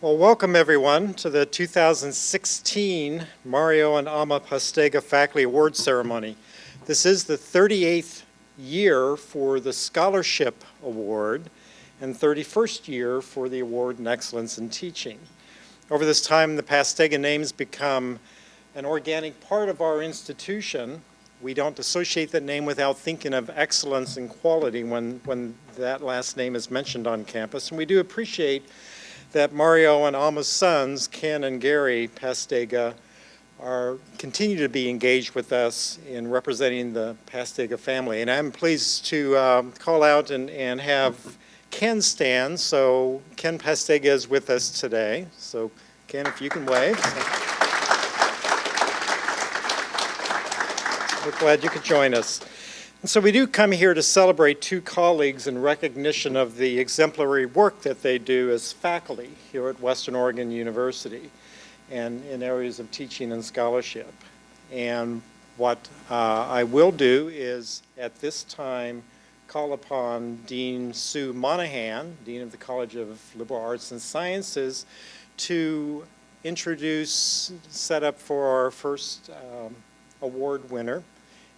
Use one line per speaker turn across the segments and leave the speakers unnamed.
Well, welcome everyone to the 2016 Mario and Ama Pastega Faculty Awards Ceremony. This is the 38th year for the Scholarship Award and 31st year for the Award in Excellence in Teaching. Over this time, the Pastega names become an organic part of our institution. We don't associate that name without thinking of excellence and quality when that last name is mentioned on campus, and we do appreciate that Mario and Alma's sons, Ken and Gary Pastega, continue to be engaged with us in representing the Pastega family. And I'm pleased to call out and have Ken stand. So Ken Pastega is with us today. So Ken, if you can wave. We're glad you could join us. And so we do come here to celebrate two colleagues in recognition of the exemplary work that they do as faculty here at Western Oregon University and in areas of teaching and scholarship. And what I will do is at this time call upon Dean Sue Monahan, Dean of the College of Liberal Arts and Sciences, to introduce, set up for our first award winner.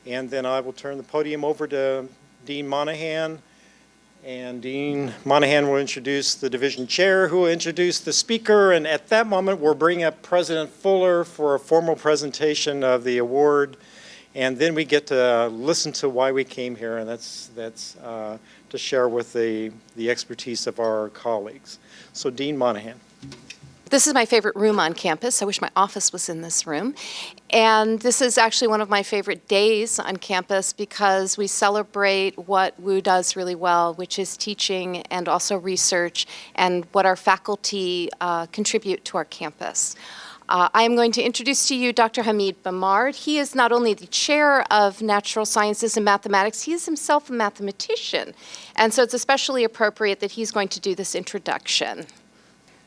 And then I will turn the podium over to Dean Monahan, and Dean Monahan will introduce the division chair, who will introduce the speaker, and at that moment we'll bring up President Fuller for a formal presentation of the award, and then we get to listen to why we came here, and that's to share with the expertise of our colleagues. So Dean Monahan.
This is my favorite room on campus. I wish my office was in this room. And this is actually one of my favorite days on campus because we celebrate what WU does really well, which is teaching and also research and what our faculty contribute to our campus. I am going to introduce to you Dr. Hamid Bamard. He is not only the chair of natural sciences and mathematics, he is himself a mathematician. And so it's especially appropriate that he's going to do this introduction.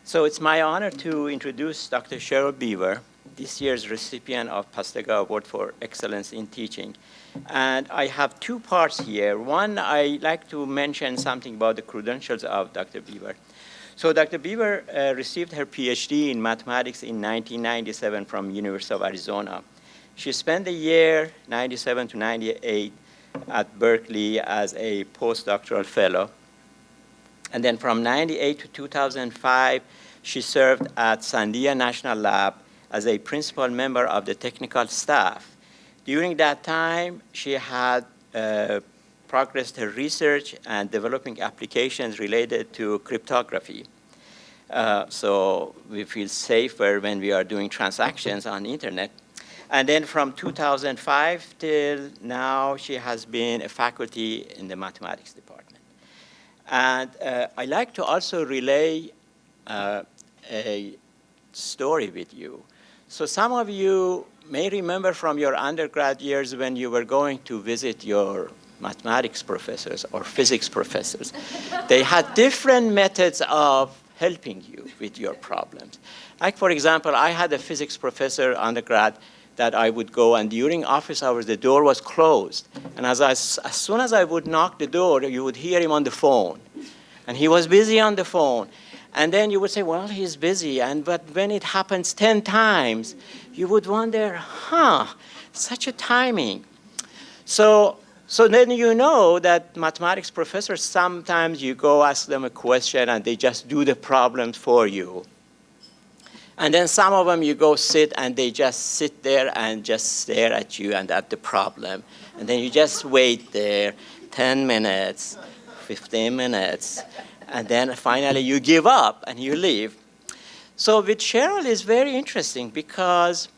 So it's my honor to introduce Dr. Cheryl Beaver, this year's recipient of Pastega Award for Excellence in Teaching. And I have two parts here. One, I like to mention something about the credentials of Dr. Beaver. So Dr. Beaver received her PhD in mathematics in 1997 from University of Arizona. She spent the year 97 to 98 at Berkeley as a postdoctoral fellow. And then from 98 to 2005, she served at Sandia National Lab as a principal member of the technical staff. During that time, she had progressed her research and developing applications related to cryptography. So we feel safer when we are doing transactions on the internet. And then from 2005 till now, she has been a faculty in the mathematics department. And I like to also relay a story with you. So some of you may remember from your undergrad years when you were going to visit your mathematics professors or physics professors. They had different methods of helping you with your problems. Like, for example, I had a physics professor undergrad that I would go, and during office hours, the door was closed. And as soon as I would knock the door, you would hear him on the phone. And he was busy on the phone. And then you would say, well, he's busy. But when it happens 10 times, you would wonder, such a timing. So then you know that mathematics professors, sometimes you go ask them a question and they just do the problems for you. And then some of them you go sit and they just sit there and just stare at you and at the problem. And then you just wait there 10 minutes, 15 minutes, and then finally you give up and you leave. So with Cheryl is very interesting because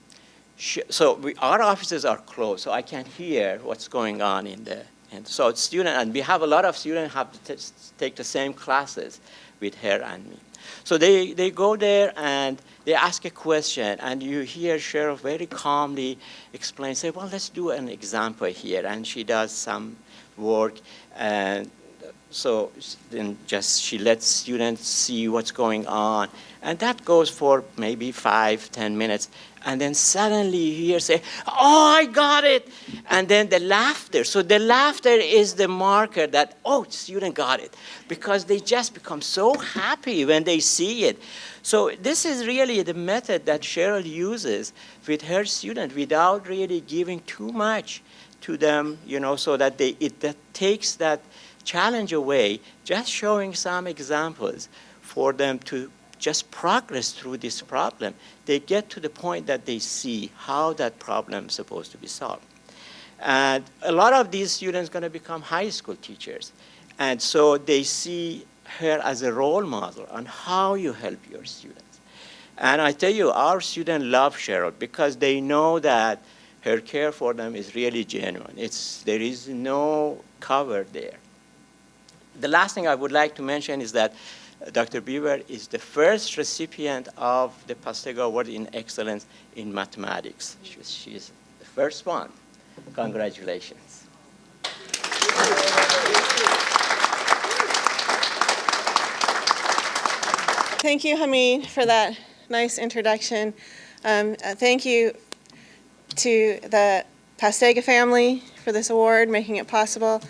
our offices are closed, so I can hear what's going on in there. And so and we have a lot of students have to take the same classes with her and me. So they go there and they ask a question, and you hear Cheryl very calmly explain, say, well, let's do an example here. And she does some work, and so then just she lets students see what's going on. And that goes for maybe 5-10 minutes. And then suddenly you hear say, oh, I got it. And then the laughter. So the laughter is the marker that, oh, student got it. Because they just become so happy when they see it. So this is really the method that Cheryl uses with her student without really giving too much to them, so that that takes that challenge away, just showing some examples for them to just progress through this problem. They get to the point that they see how that problem is supposed to be solved. And a lot of these students are going to become high school teachers. And so they see her as a role model on how you help your students. And I tell you, our students love Cheryl because they know that her care for them is really genuine. There is no cover there. The last thing I would like to mention is that Dr. Beaver is the first recipient of the Pastega Award in Excellence in Mathematics. She's the first one. Congratulations.
Thank you, Hamid, for that nice introduction. Thank you to the Pastega family for this award, making it possible.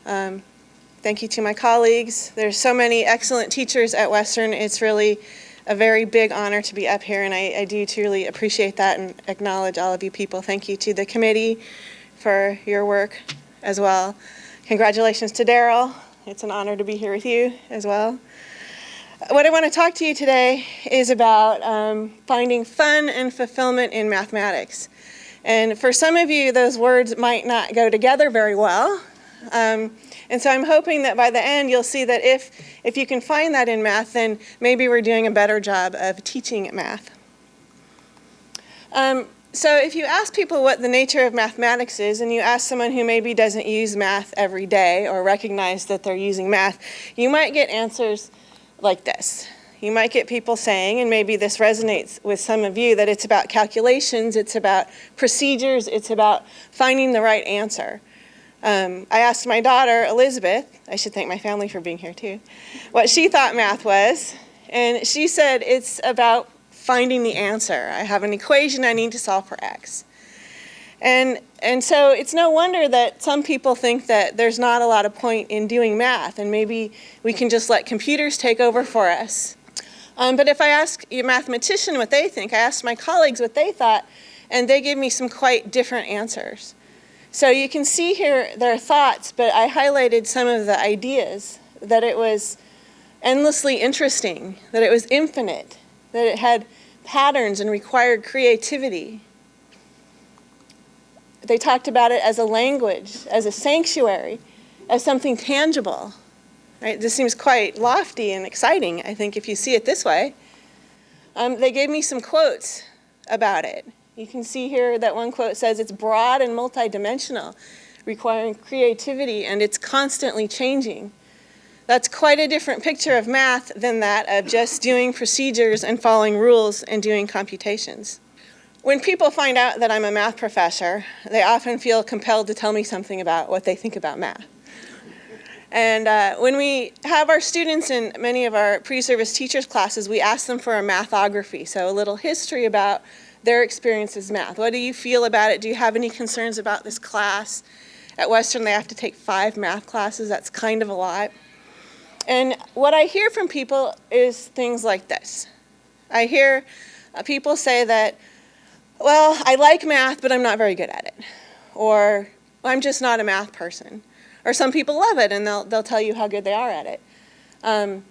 Thank you to my colleagues. There's so many excellent teachers at Western. It's really a very big honor to be up here, and I do truly appreciate that and acknowledge all of you people. Thank you to the committee for your work as well. Congratulations to Darryl. It's an honor to be here with you as well. What I want to talk to you today is about finding fun and fulfillment in mathematics. And for some of you, those words might not go together very well. And so I'm hoping that by the end, you'll see that if you can find that in math, then maybe we're doing a better job of teaching math. So if you ask people what the nature of mathematics is, and you ask someone who maybe doesn't use math every day or recognize that they're using math, you might get answers like this. You might get people saying, and maybe this resonates with some of you, that it's about calculations, it's about procedures, it's about finding the right answer. I asked my daughter, Elizabeth, I should thank my family for being here too, what she thought math was, and she said it's about finding the answer. I have an equation I need to solve for x. And so it's no wonder that some people think that there's not a lot of point in doing math, and maybe we can just let computers take over for us. But if I ask a mathematician what they think, I asked my colleagues what they thought, and they gave me some quite different answers. So you can see here their thoughts, but I highlighted some of the ideas, that it was endlessly interesting, that it was infinite, that it had patterns and required creativity. They talked about it as a language, as a sanctuary, as something tangible. Right? This seems quite lofty and exciting, I think, if you see it this way. They gave me some quotes about it. You can see here that one quote says, it's broad and multidimensional, requiring creativity, and it's constantly changing. That's quite a different picture of math than that of just doing procedures and following rules and doing computations. When people find out that I'm a math professor, they often feel compelled to tell me something about what they think about math. And when we have our students in many of our pre-service teachers classes, we ask them for a mathography, so a little history about their experience as math. What do you feel about it? Do you have any concerns about this class? At Western, they have to take 5 math classes. That's kind of a lot. And what I hear from people is things like this. I hear people say that, well, I like math, but I'm not very good at it. Or, I'm just not a math person. Or some people love it, and they'll tell you how good they are at it.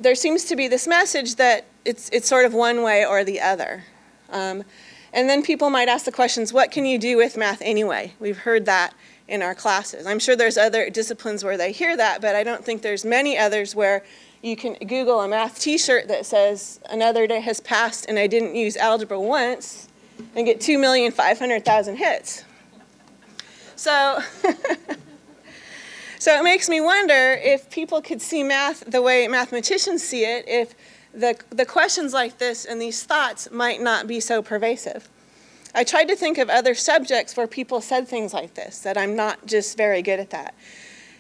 There seems to be this message that it's sort of one way or the other. And then people might ask the questions, what can you do with math anyway? We've heard that in our classes. I'm sure there's other disciplines where they hear that, but I don't think there's many others where you can Google a math t-shirt that says, another day has passed and I didn't use algebra once, and get 2,500,000 hits. So, so it makes me wonder if people could see math the way mathematicians see it, if the questions like this and these thoughts might not be so pervasive. I tried to think of other subjects where people said things like this, that I'm not just very good at that.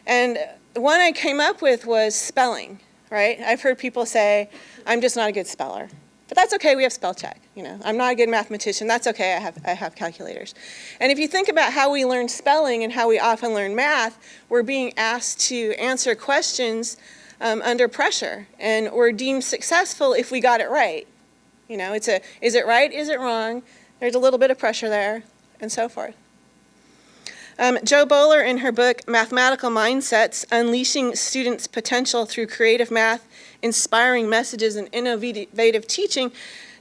And one I came up with was spelling, right? I've heard people say, I'm just not a good speller. But that's okay, we have spell check. I'm not a good mathematician, that's okay, I have calculators. And if you think about how we learn spelling and how we often learn math, we're being asked to answer questions under pressure, and we're deemed successful if we got it right. Is it right, is it wrong? There's a little bit of pressure there, and so forth. Jo Boaler, in her book, Mathematical Mindsets, Unleashing Students' Potential Through Creative Math, Inspiring Messages, and Innovative Teaching,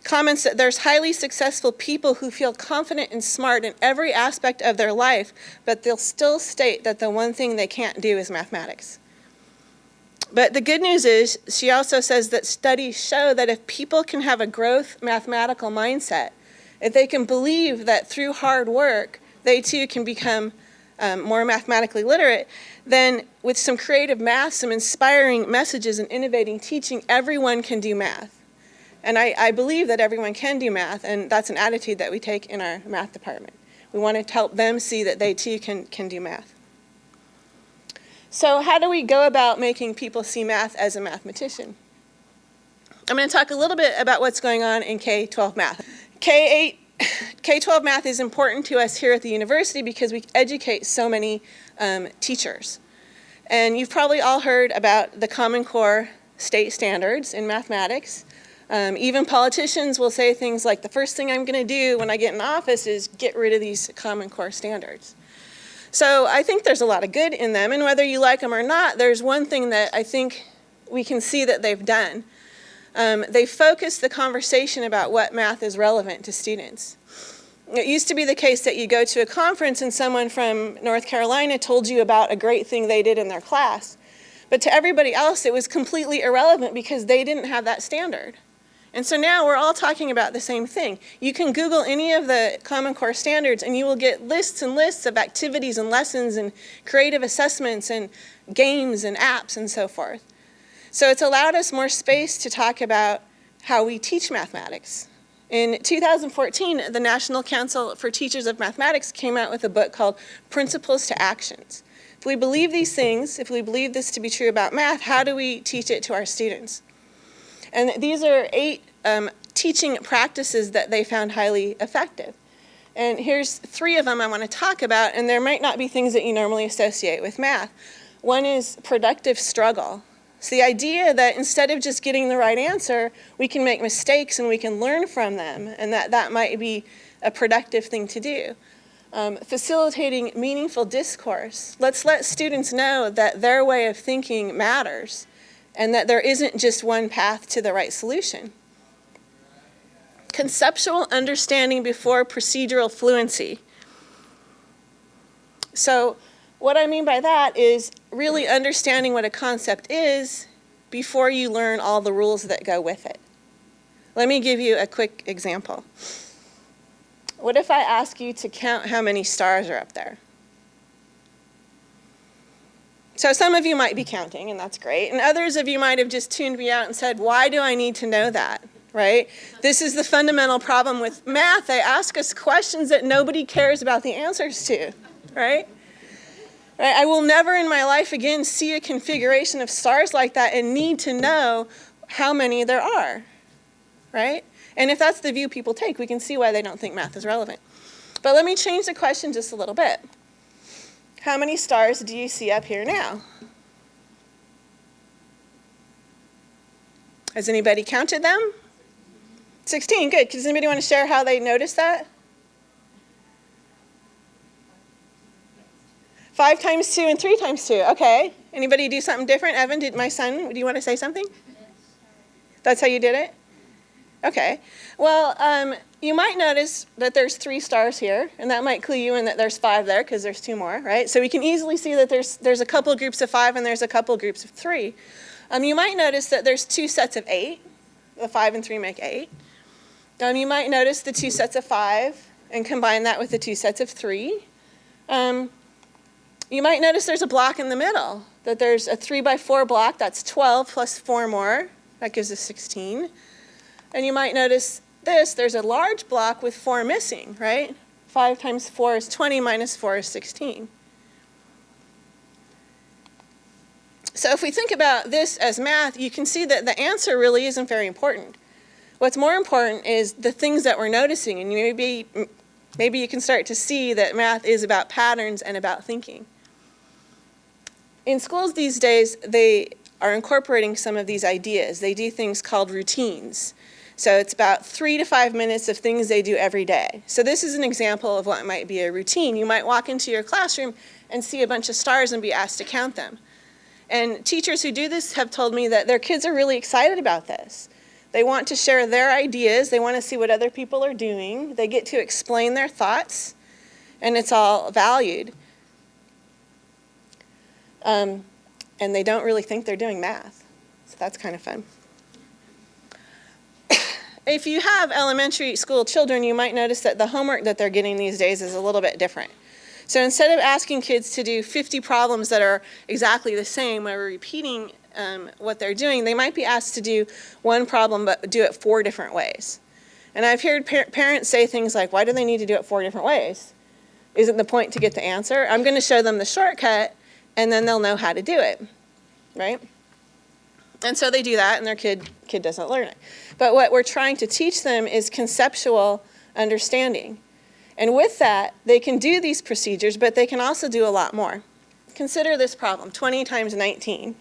comments that there's highly successful people who feel confident and smart in every aspect of their life, but they'll still state that the one thing they can't do is mathematics. But the good news is, she also says that studies show that if people can have a growth mathematical mindset, if they can believe that through hard work, they too can become more mathematically literate, then with some creative math, some inspiring messages and innovating teaching, everyone can do math. And I believe that everyone can do math, and that's an attitude that we take in our math department. We want to help them see that they too can do math. So how do we go about making people see math as a mathematician? I'm going to talk a little bit about what's going on in K-12 math. K-12 math is important to us here at the university because we educate so many teachers. And you've probably all heard about the Common Core state standards in mathematics. Even politicians will say things like, the first thing I'm going to do when I get in office is get rid of these Common Core standards. So I think there's a lot of good in them, and whether you like them or not, there's one thing that I think we can see that they've done. They focus the conversation about what math is relevant to students. It used to be the case that you go to a conference and someone from North Carolina told you about a great thing they did in their class. But to everybody else, it was completely irrelevant because they didn't have that standard. And so now we're all talking about the same thing. You can Google any of the Common Core standards and you will get lists and lists of activities and lessons and creative assessments and games and apps and so forth. So it's allowed us more space to talk about how we teach mathematics. In 2014, the National Council for Teachers of Mathematics came out with a book called Principles to Actions. If we believe these things, if we believe this to be true about math, how do we teach it to our students? And these are 8 teaching practices that they found highly effective. And here's 3 of them I want to talk about, and there might not be things that you normally associate with math. One is productive struggle. It's the idea that instead of just getting the right answer, we can make mistakes and we can learn from them, and that might be a productive thing to do. Facilitating meaningful discourse. Let's let students know that their way of thinking matters, and that there isn't just one path to the right solution. Conceptual understanding before procedural fluency. So what I mean by that is really understanding what a concept is before you learn all the rules that go with it. Let me give you a quick example. What if I ask you to count how many stars are up there? So some of you might be counting, and that's great. And others of you might have just tuned me out and said, why do I need to know that, right? This is the fundamental problem with math. They ask us questions that nobody cares about the answers to, right? I will never in my life again see a configuration of stars like that and need to know how many there are, right? And if that's the view people take, we can see why they don't think math is relevant. But let me change the question just a little bit. How many stars do you see up here now? Has anybody counted them? 16, good. Does anybody want to share how they noticed that? 5 times 2 and 3 times 2, okay. Anybody do something different? Evan, my son, do you want to say something? That's how you did it? Okay. Well, you might notice that there's 3 stars here, and that might clue you in that there's 5 there because there's 2 more, right? So we can easily see that there's a couple groups of 5 and there's a couple groups of 3. You might notice that there's 2 sets of 8. The 5 and 3 make 8. You might notice the 2 sets of 5 and combine that with the 2 sets of 3. You might notice there's a block in the middle, that there's a 3 by 4 block, that's 12 plus 4 more, that gives us 16. And you might notice there's a large block with 4 missing, right? 5 times 4 is 20 minus 4 is 16. So if we think about this as math, you can see that the answer really isn't very important. What's more important is the things that we're noticing, and maybe you can start to see that math is about patterns and about thinking. In schools these days, they are incorporating some of these ideas. They do things called routines. So it's about 3 to 5 minutes of things they do every day. So this is an example of what might be a routine. You might walk into your classroom and see a bunch of stars and be asked to count them. And teachers who do this have told me that their kids are really excited about this. They want to share their ideas. They want to see what other people are doing. They get to explain their thoughts, and it's all valued. And they don't really think they're doing math. So that's kind of fun. If you have elementary school children, you might notice that the homework that they're getting these days is a little bit different. So instead of asking kids to do 50 problems that are exactly the same, where we're repeating what they're doing, they might be asked to do one problem but do it 4 different ways. And I've heard parents say things like, why do they need to do it 4 different ways? Isn't the point to get the answer? I'm going to show them the shortcut, and then they'll know how to do it, right? And so they do that, and their kid doesn't learn it. But what we're trying to teach them is conceptual understanding. And with that, they can do these procedures, but they can also do a lot more. Consider this problem, 20 times 19.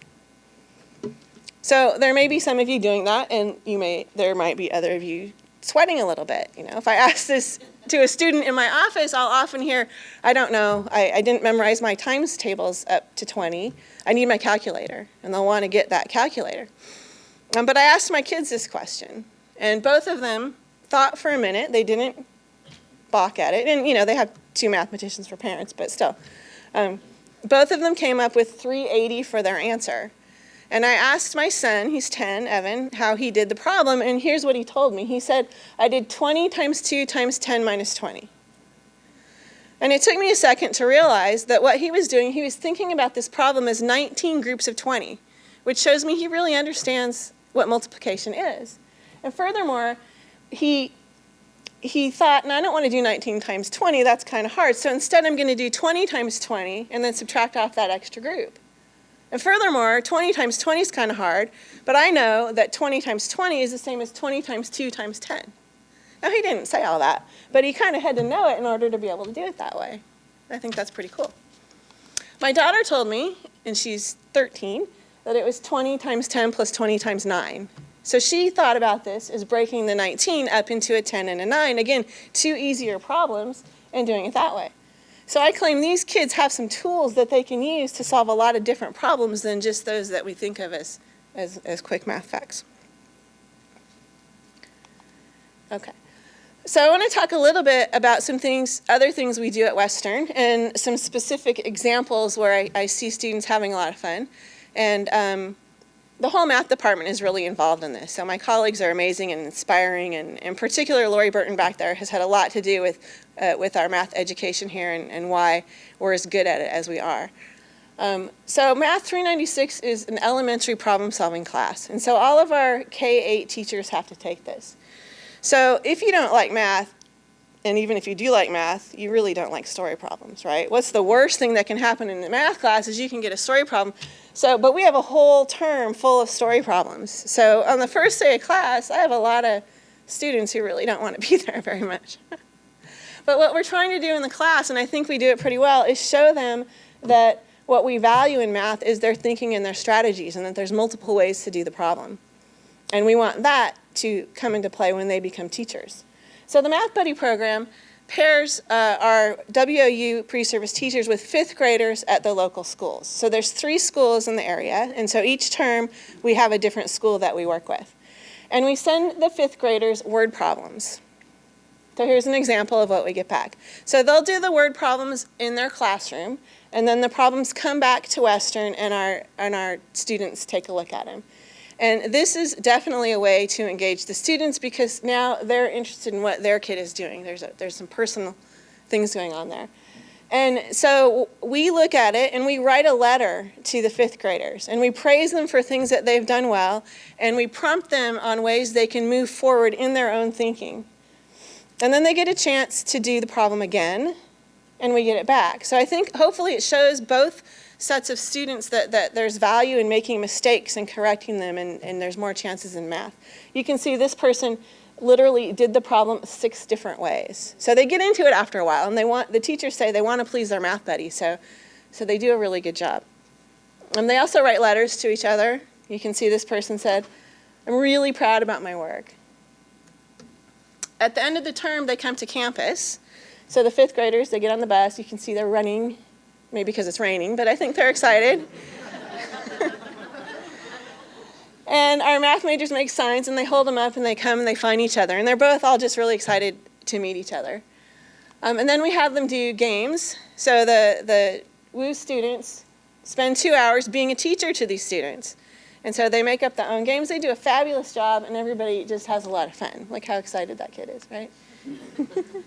So there may be some of you doing that, and there might be other of you sweating a little bit. You know, if I ask this to a student in my office, I'll often hear, I don't know, I didn't memorize my times tables up to 20. I need my calculator, and they'll want to get that calculator. But I asked my kids this question, and both of them thought for a minute. They didn't balk at it, and they have 2 mathematicians for parents, but still. Both of them came up with 380 for their answer. And I asked my son, he's 10, Evan, how he did the problem, and here's what he told me. He said, I did 20 times 2 times 10 minus 20. And it took me a second to realize that what he was doing, he was thinking about this problem as 19 groups of 20, which shows me he really understands what multiplication is. And furthermore, he thought, no, I don't want to do 19 times 20, that's kind of hard, so instead I'm going to do 20 times 20 and then subtract off that extra group. And furthermore, 20 times 20 is kind of hard, but I know that 20 times 20 is the same as 20 times 2 times 10. Now, he didn't say all that, but he kind of had to know it in order to be able to do it that way. I think that's pretty cool. My daughter told me, and she's 13, that it was 20 times 10 plus 20 times 9. So she thought about this as breaking the 19 up into a 10 and a 9. Again, 2 easier problems and doing it that way. So I claim these kids have some tools that they can use to solve a lot of different problems than just those that we think of as quick math facts. Okay. So I want to talk a little bit about some other things we do at Western, and some specific examples where I see students having a lot of fun. And the whole math department is really involved in this. So my colleagues are amazing and inspiring, and in particular, Lori Burton back there has had a lot to do with our math education here and why we're as good at it as we are. So Math 396 is an elementary problem-solving class, and so all of our K-8 teachers have to take this. So if you don't like math, and even if you do like math, you really don't like story problems, right? What's the worst thing that can happen in the math class is you can get a story problem. But we have a whole term full of story problems. So on the first day of class, I have a lot of students who really don't want to be there very much. But what we're trying to do in the class, and I think we do it pretty well, is show them that what we value in math is their thinking and their strategies, and that there's multiple ways to do the problem. And we want that to come into play when they become teachers. So the Math Buddy program pairs our WOU pre-service teachers with 5th graders at the local schools. So there's 3 schools in the area, and so each term we have a different school that we work with. And we send the 5th graders word problems. So here's an example of what we get back. So they'll do the word problems in their classroom, and then the problems come back to Western, and our students take a look at them. And this is definitely a way to engage the students, because now they're interested in what their kid is doing. There's some personal things going on there. And so we look at it and we write a letter to the 5th graders, and we praise them for things that they've done well, and we prompt them on ways they can move forward in their own thinking. And then they get a chance to do the problem again, and we get it back. So I think hopefully it shows both sets of students that there's value in making mistakes and correcting them, and there's more chances in math. You can see this person literally did the problem 6 different ways. So they get into it after a while, and the teachers say they want to please their math buddy, so they do a really good job. And they also write letters to each other. You can see this person said, "I'm really proud about my work." At the end of the term, they come to campus. So the 5th graders, they get on the bus. You can see they're running, maybe because it's raining, but I think they're excited. And our math majors make signs, and they hold them up, and they come, and they find each other. And they're both all just really excited to meet each other. And then we have them do games. So the WU students spend 2 hours being a teacher to these students. And so they make up their own games. They do a fabulous job, and everybody just has a lot of fun. Look how excited that kid is, right?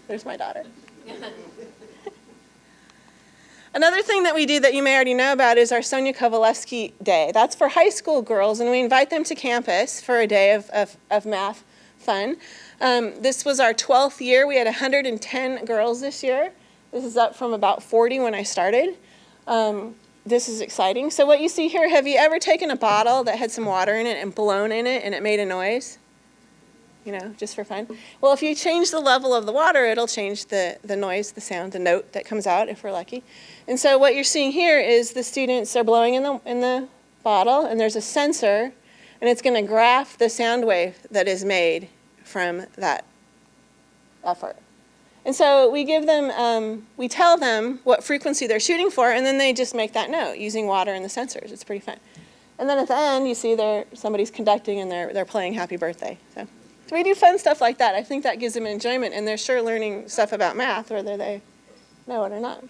There's my daughter. Another thing that we do that you may already know about is our Sonia Kovalevsky Day. That's for high school girls, and we invite them to campus for a day of math fun. This was our 12th year. We had 110 girls this year. This is up from about 40 when I started. This is exciting. So what you see here, have you ever taken a bottle that had some water in it and blown in it and it made a noise? You know, just for fun. Well, if you change the level of the water, it'll change the noise, the sound, the note that comes out if we're lucky. And so what you're seeing here is the students are blowing in the bottle, and there's a sensor, and it's going to graph the sound wave that is made from that effort. And so we give them, we tell them what frequency they're shooting for, and then they just make that note using water and the sensors. It's pretty fun. And then at the end, you see somebody's conducting, and they're playing Happy Birthday. So we do fun stuff like that. I think that gives them enjoyment, and they're sure learning stuff about math, whether they know it or not.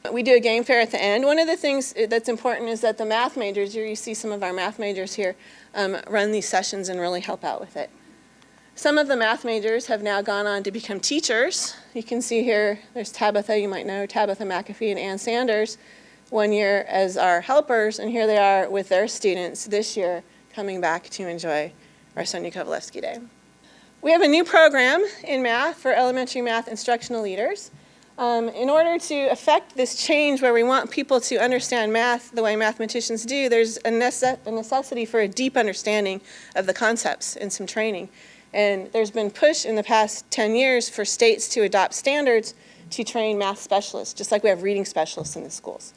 We do a game fair at the end. One of the things that's important is that the math majors, here you see some of our math majors here, run these sessions and really help out with it. Some of the math majors have now gone on to become teachers. You can see here, there's Tabitha, you might know, Tabitha McAfee and Ann Sanders, 1 year as our helpers, and here they are with their students this year coming back to enjoy our Sonia Kovalevsky Day. We have a new program in math for elementary math instructional leaders. In order to affect this change where we want people to understand math the way mathematicians do, there's a necessity for a deep understanding of the concepts and some training. And there's been push in the past 10 years for states to adopt standards to train math specialists, just like we have reading specialists in the schools.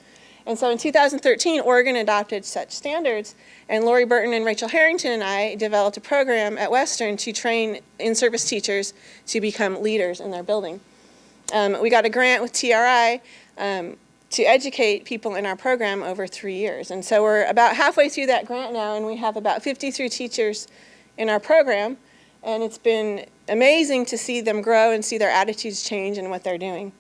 And so in 2013, Oregon adopted such standards, and Lori Burton and Rachel Harrington and I developed a program at Western to train in-service teachers to become leaders in their building. We got a grant with TRI to educate people in our program over 3 years. And so we're about halfway through that grant now, and we have about 53 teachers in our program. And it's been amazing to see them grow and see their attitudes change and what they're doing.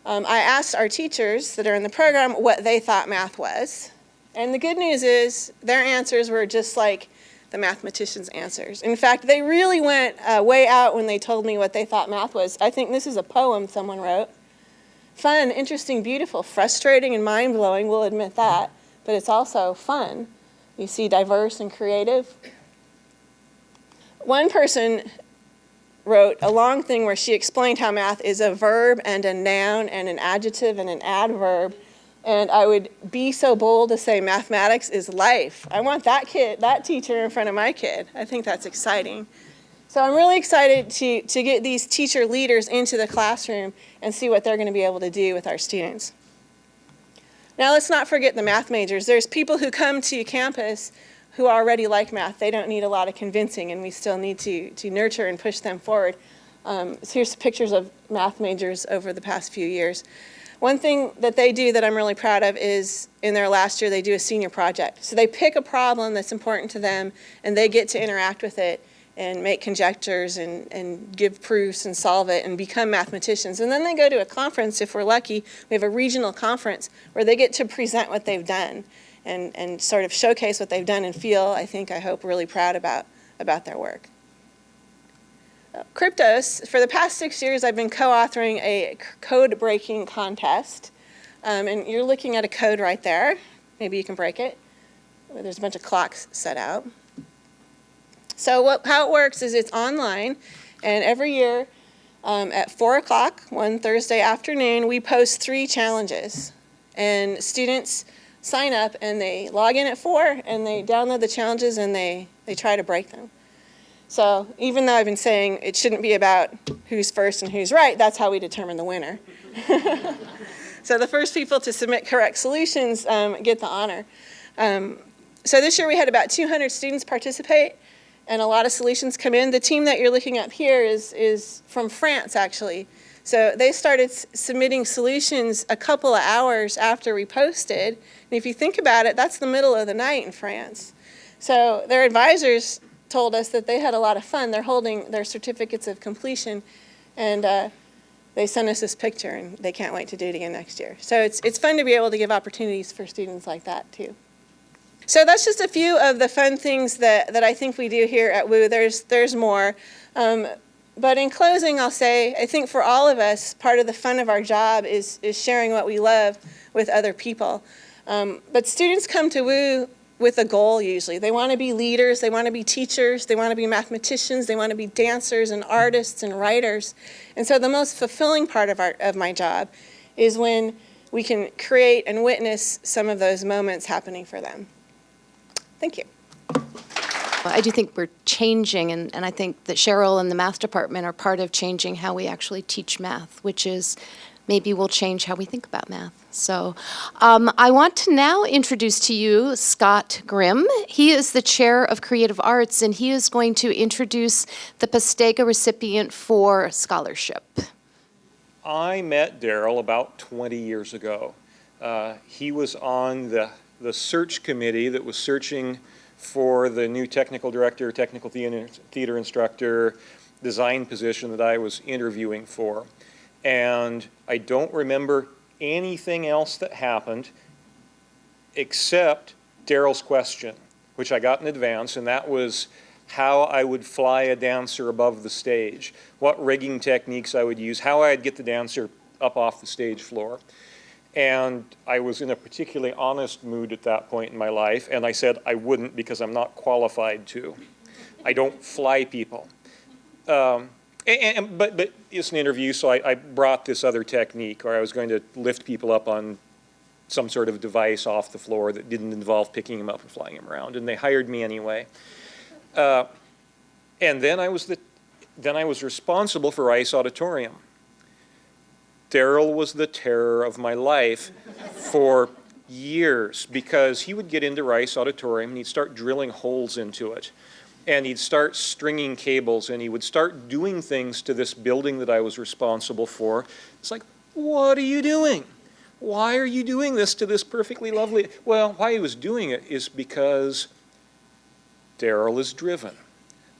I asked our teachers that are in the program what they thought math was. And the good news is their answers were just like the mathematicians' answers. In fact, they really went way out when they told me what they thought math was. I think this is a poem someone wrote. Fun, interesting, beautiful, frustrating, and mind-blowing, we'll admit that. But it's also fun. You see diverse and creative. One person wrote a long thing where she explained how math is a verb and a noun and an adjective and an adverb. And I would be so bold to say mathematics is life. I want that teacher in front of my kid. I think that's exciting. So I'm really excited to get these teacher leaders into the classroom and see what they're going to be able to do with our students. Now let's not forget the math majors. There's people who come to campus who already like math. They don't need a lot of convincing, and we still need to nurture and push them forward. So here's pictures of math majors over the past few years. One thing that they do that I'm really proud of is in their last year they do a senior project. So they pick a problem that's important to them, and they get to interact with it and make conjectures and give proofs and solve it and become mathematicians. And then they go to a conference, if we're lucky. We have a regional conference where they get to present what they've done and sort of showcase what they've done and feel, I hope, really proud about their work. Kryptos, for the past 6 years, I've been co-authoring a code-breaking contest. And you're looking at a code right there. Maybe you can break it. There's a bunch of clocks set out. So how it works is it's online, and every year at 4 o'clock, one Thursday afternoon, we post 3 challenges. And students sign up and they log in at 4 and they download the challenges and they try to break them. So even though I've been saying it shouldn't be about who's first and who's right, that's how we determine the winner. So the first people to submit correct solutions get the honor. So this year we had about 200 students participate and a lot of solutions come in. The team that you're looking at here is from France, actually. So they started submitting solutions a couple of hours after we posted. And if you think about it, that's the middle of the night in France. So their advisors told us that they had a lot of fun. They're holding their certificates of completion, and they sent us this picture, and they can't wait to do it again next year. So it's fun to be able to give opportunities for students like that, too. So that's just a few of the fun things that I think we do here at WU. There's more. But in closing, I'll say, I think for all of us, part of the fun of our job is sharing what we love with other people. But students come to WU with a goal usually. They want to be leaders, they want to be teachers, they want to be mathematicians, they want to be dancers and artists and writers. And so the most fulfilling part of my job is when we can create and witness some of those moments happening for them. Thank you.
I do think we're changing, and I think that Cheryl and the math department are part of changing how we actually teach math, which is maybe we'll change how we think about math. So I want to now introduce to you Scott Grimm. He is the chair of creative arts, and he is going to introduce the Pastega recipient for scholarship.
I met Darryl about 20 years ago. He was on the search committee that was searching for the new technical director, technical theater instructor, design position that I was interviewing for. And I don't remember anything else that happened except Darryl's question, which I got in advance, and that was how I would fly a dancer above the stage, what rigging techniques I would use, how I'd get the dancer up off the stage floor. And I was in a particularly honest mood at that point in my life, and I said I wouldn't because I'm not qualified to. I don't fly people. But it's an interview, so I brought this other technique, or I was going to lift people up on some sort of device off the floor that didn't involve picking them up and flying them around, and they hired me anyway. And then I was responsible for Rice Auditorium. Darryl was the terror of my life for years because he would get into Rice Auditorium and he'd start drilling holes into it. And he'd start stringing cables and he would start doing things to this building that I was responsible for. It's like, what are you doing? Why are you doing this to this perfectly lovely? Well, why he was doing it is because Darryl is driven.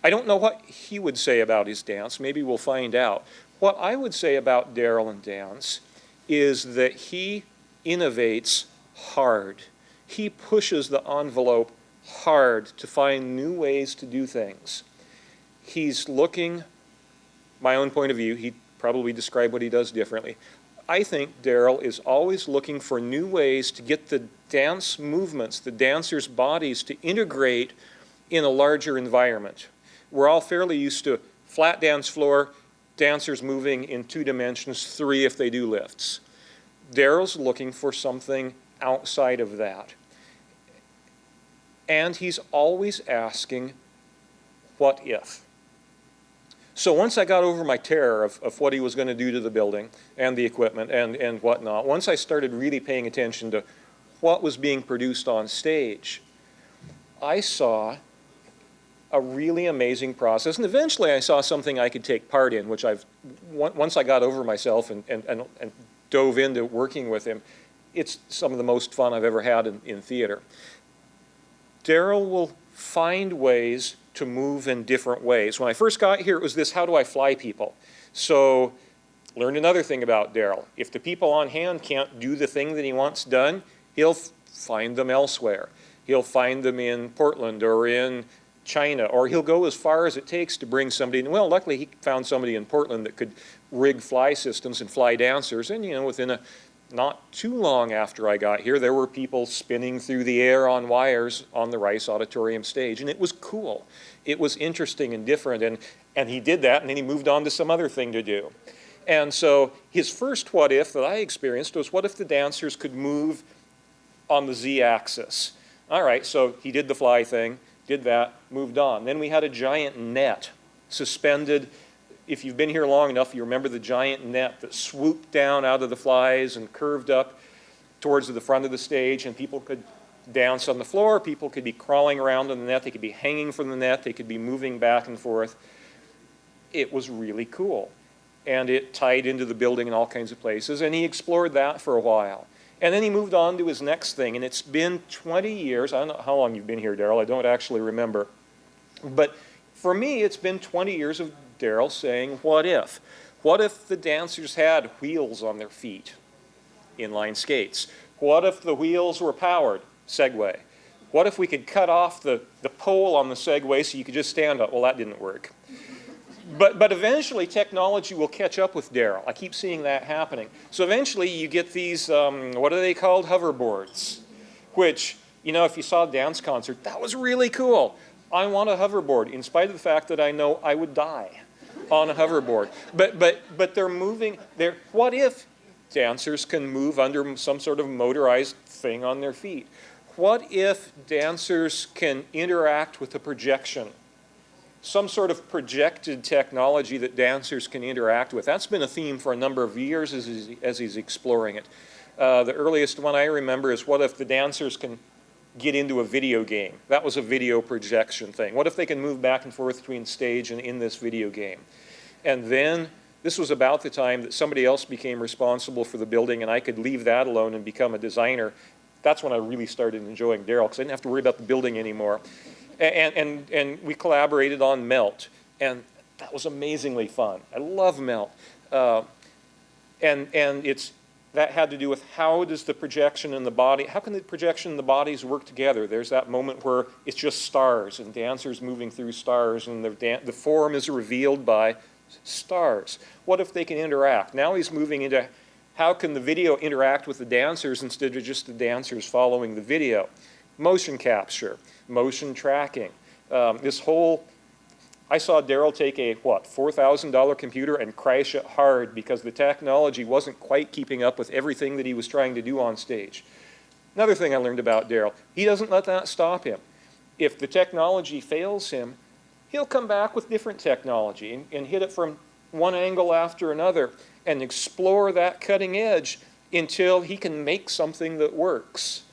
I don't know what he would say about his dance. Maybe we'll find out. What I would say about Darryl and dance is that he innovates hard. He pushes the envelope hard to find new ways to do things. He's looking, my own point of view, he'd probably describe what he does differently. I think Darryl is always looking for new ways to get the dance movements, the dancers' bodies to integrate in a larger environment. We're all fairly used to flat dance floor, dancers moving in 2 dimensions, 3 if they do lifts. Darryl's looking for something outside of that. And he's always asking, what if? So once I got over my terror of what he was going to do to the building and the equipment and whatnot, once I started really paying attention to what was being produced on stage, I saw a really amazing process, and eventually I saw something I could take part in, which once I got over myself and dove into working with him, it's some of the most fun I've ever had in theater. Darryl will find ways to move in different ways. When I first got here, it was this, how do I fly people? So learned another thing about Darryl. If the people on hand can't do the thing that he wants done, he'll find them elsewhere. He'll find them in Portland or in China, or he'll go as far as it takes to bring somebody in. Well, luckily he found somebody in Portland that could rig fly systems and fly dancers, and within not too long after I got here, there were people spinning through the air on wires on the Rice Auditorium stage, and it was cool. It was interesting and different, and he did that, and then he moved on to some other thing to do. And so his first what if that I experienced was, what if the dancers could move on the z-axis? All right, so he did the fly thing, did that, moved on. Then we had a giant net suspended. If you've been here long enough, you remember the giant net that swooped down out of the flies and curved up towards the front of the stage, and people could dance on the floor, people could be crawling around on the net, they could be hanging from the net, they could be moving back and forth. It was really cool. And it tied into the building in all kinds of places, and he explored that for a while. And then he moved on to his next thing, and it's been 20 years. I don't know how long you've been here, Darryl. I don't actually remember. But for me, it's been 20 years of Darryl saying, what if? What if the dancers had wheels on their feet? Inline skates. What if the wheels were powered? Segway. What if we could cut off the pole on the Segway so you could just stand up? Well, that didn't work. But eventually technology will catch up with Darryl. I keep seeing that happening. So eventually you get these, what are they called? Hoverboards, which, you know, if you saw a dance concert, that was really cool. I want a hoverboard, in spite of the fact that I know I would die on a hoverboard. But they're moving, what if dancers can move under some sort of motorized thing on their feet? What if dancers can interact with a projection? Some sort of projected technology that dancers can interact with. That's been a theme for a number of years as he's exploring it. The earliest one I remember is, what if the dancers can get into a video game? That was a video projection thing. What if they can move back and forth between stage and in this video game? And then, this was about the time that somebody else became responsible for the building, and I could leave that alone and become a designer. That's when I really started enjoying Darryl, because I didn't have to worry about the building anymore. And we collaborated on Melt, and that was amazingly fun. I love Melt. And that had to do with, how does the projection in the body, how can the projection and the bodies work together? There's that moment where it's just stars and dancers moving through stars, and the form is revealed by stars. What if they can interact? Now he's moving into, how can the video interact with the dancers instead of just the dancers following the video? Motion capture, motion tracking. I saw Darryl take a, $4,000 computer and crash it hard because the technology wasn't quite keeping up with everything that he was trying to do on stage. Another thing I learned about Darryl, he doesn't let that stop him. If the technology fails him, he'll come back with different technology and hit it from one angle after another and explore that cutting edge until he can make something that works.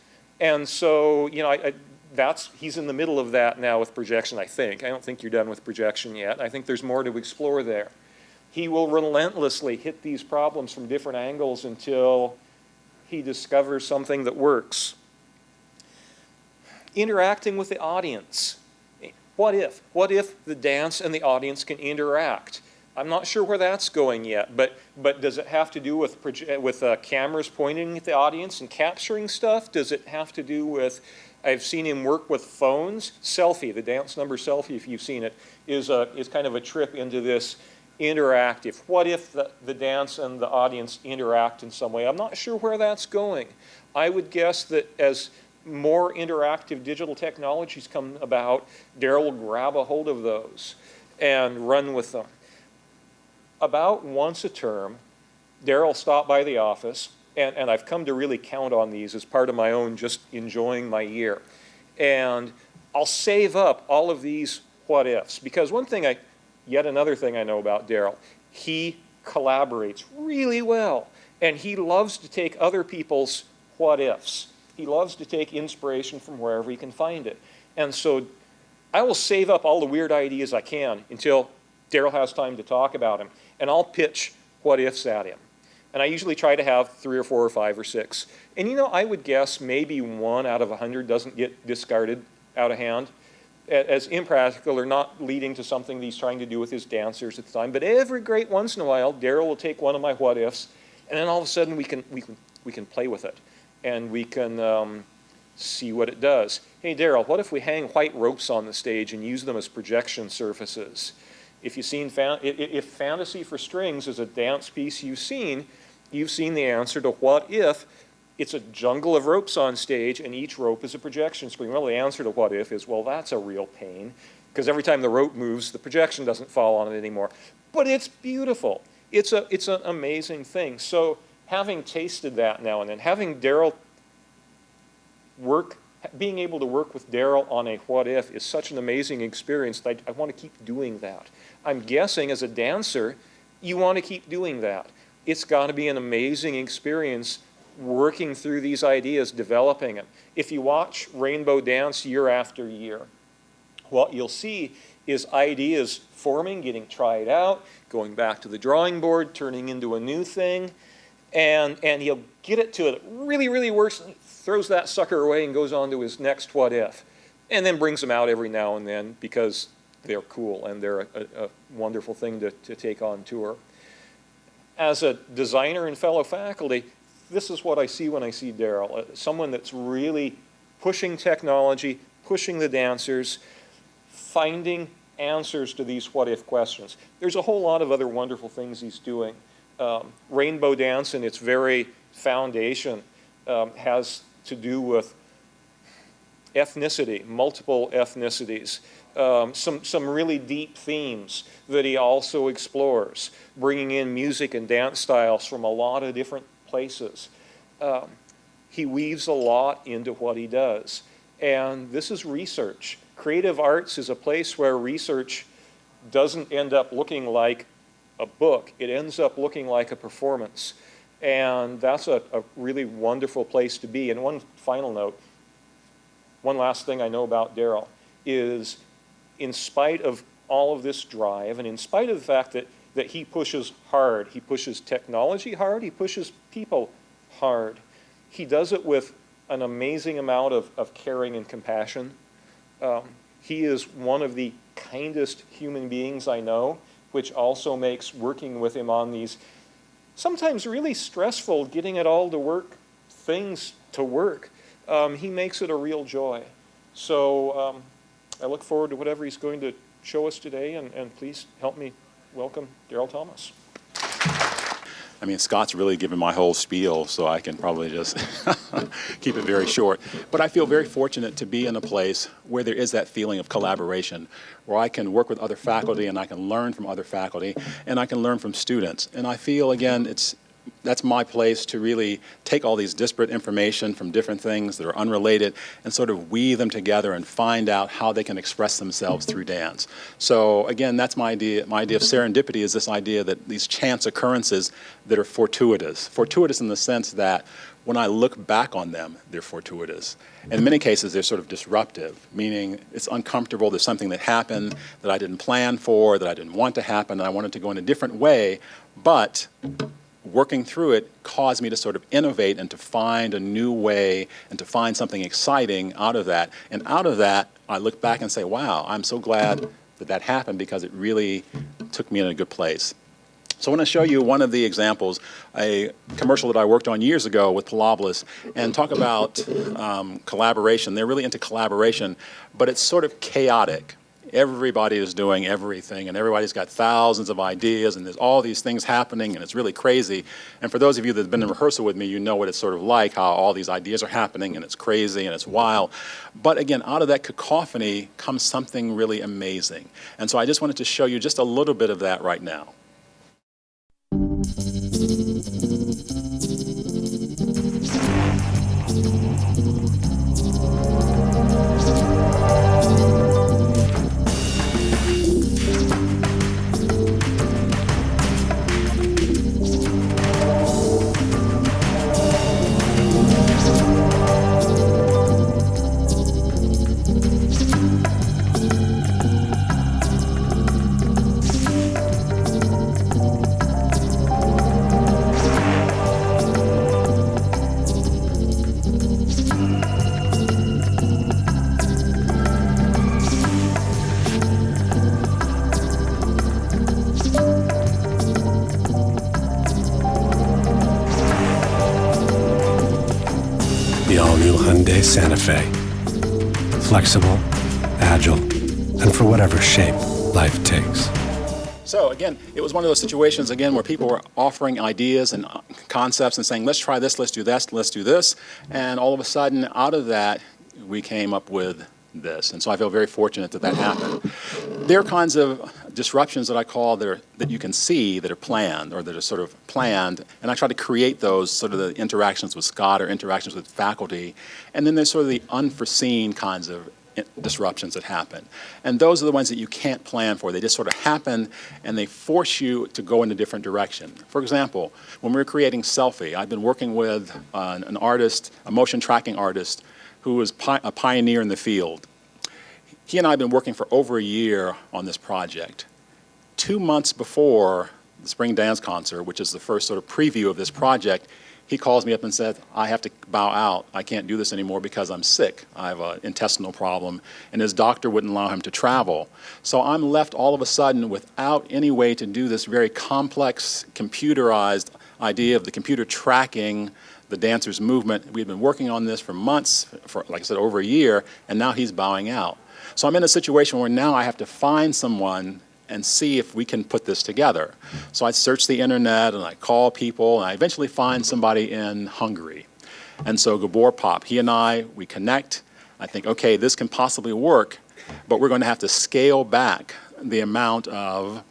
And so, you know, he's in the middle of that now with projection, I think. I don't think you're done with projection yet. I think there's more to explore there. He will relentlessly hit these problems from different angles until he discovers something that works. Interacting with the audience. What if? What if the dance and the audience can interact? I'm not sure where that's going yet, but does it have to do with cameras pointing at the audience and capturing stuff? Does it have to do with, I've seen him work with phones. Selfie, the dance number Selfie, if you've seen it, is kind of a trip into this interactive. What if the dance and the audience interact in some way? I'm not sure where that's going. I would guess that as more interactive digital technologies come about, Darryl will grab a hold of those and run with them. About once a term, Darryl stopped by the office, and I've come to really count on these as part of my own just enjoying my year. And I'll save up all of these what ifs, because yet another thing I know about Darryl, he collaborates really well, and he loves to take other people's what ifs. He loves to take inspiration from wherever he can find it. And so I will save up all the weird ideas I can until Darryl has time to talk about him, and I'll pitch what ifs at him. And I usually try to have 3 or 4 or 5 or 6. And you know, I would guess maybe 1 out of 100 doesn't get discarded out of hand as impractical or not leading to something that he's trying to do with his dancers at the time. But every great once in a while, Darryl will take one of my what ifs, and then all of a sudden we can play with it, and we can see what it does. Hey Darryl, what if we hang white ropes on the stage and use them as projection surfaces? If you've seen, if Fantasy for Strings is a dance piece you've seen the answer to what if it's a jungle of ropes on stage and each rope is a projection screen. Well, the answer to what if is, well, that's a real pain, because every time the rope moves, the projection doesn't fall on it anymore. But it's beautiful. it's an amazing thing. So having tasted that now and then, having Darryl being able to work with Darryl on a what if is such an amazing experience that I want to keep doing that. I'm guessing as a dancer, you want to keep doing that. It's got to be an amazing experience working through these ideas, developing them. If you watch Rainbow dance year after year, what you'll see is ideas forming, getting tried out, going back to the drawing board, turning into a new thing, and he'll get it to it really, really works, and he throws that sucker away and goes on to his next what if, and then brings them out every now and then because they're cool and they're a wonderful thing to take on tour. As a designer and fellow faculty, this is what I see when I see Darryl, someone that's really pushing technology, pushing the dancers, finding answers to these what-if questions. There's a whole lot of other wonderful things he's doing. Rainbow dance in its very foundation has to do with ethnicity, multiple ethnicities, some really deep themes that he also explores, bringing in music and dance styles from a lot of different places. He weaves a lot into what he does. And this is research. Creative arts is a place where research doesn't end up looking like a book. It ends up looking like a performance. And that's a really wonderful place to be. And one final note, one last thing I know about Darryl is in spite of all of this drive and in spite of the fact that he pushes hard, he pushes technology hard, he pushes people hard, he does it with an amazing amount of caring and compassion. He is one of the kindest human beings I know, which also makes working with him on these sometimes really stressful, getting it all to work, things to work. He makes it a real joy. So I look forward to whatever he's going to show us today, and please help me welcome Darryl Thomas.
I mean, Scott's really given my whole spiel, so I can probably just keep it very short. But I feel very fortunate to be in a place where there is that feeling of collaboration, where I can work with other faculty and I can learn from other faculty and I can learn from students. And I feel, again, that's my place to really take all these disparate information from different things that are unrelated and sort of weave them together and find out how they can express themselves through dance. So again, that's my idea. My idea of serendipity is this idea that these chance occurrences that are fortuitous. Fortuitous in the sense that when I look back on them, they're fortuitous. And in many cases, they're sort of disruptive, meaning it's uncomfortable. There's something that happened that I didn't plan for, that I didn't want to happen, and I wanted to go in a different way, but working through it caused me to sort of innovate and to find a new way and to find something exciting out of that. And out of that, I look back and say, wow, I'm so glad that that happened because it really took me in a good place. So I want to show you one of the examples, a commercial that I worked on years ago with Pilables, and talk about collaboration. They're really into collaboration, but it's sort of chaotic. Everybody is doing everything, and everybody's got thousands of ideas, and there's all these things happening, and it's really crazy. And for those of you that have been in rehearsal with me, you know what it's sort of like, how all these ideas are happening, and it's crazy, and it's wild. But again, out of that cacophony comes something really amazing. And so I just wanted to show you just a little bit of that right now.
The all-new Hyundai Santa Fe. Flexible, agile, and for whatever shape life takes.
So again, it was one of those situations, again, where people were offering ideas and concepts and saying, let's try this, let's do this, let's do this. And all of a sudden, out of that, we came up with this. And so I feel very fortunate that that happened. There are kinds of disruptions that I call that you can see that are planned or that are sort of planned, and I try to create those sort of the interactions with Scott or interactions with faculty, and then there's sort of the unforeseen kinds of disruptions that happen. And those are the ones that you can't plan for. They just sort of happen, and they force you to go in a different direction. For example, when we were creating Selfie, I've been working with an artist, a motion tracking artist, who was a pioneer in the field. He and I have been working for over a year on this project. 2 months before the Spring Dance Concert, which is the first sort of preview of this project, he calls me up and said, I have to bow out. I can't do this anymore because I'm sick. I have an intestinal problem, and his doctor wouldn't allow him to travel. So I'm left all of a sudden without any way to do this very complex, computerized idea of the computer tracking the dancer's movement. We've been working on this for months, for, like I said, over a year, and now he's bowing out. So I'm in a situation where now I have to find someone and see if we can put this together. So I search the internet and I call people, and I eventually find somebody in Hungary. And so Gabor Pop, he and we connect. I think, okay, this can possibly work, but we're going to have to scale back the amount of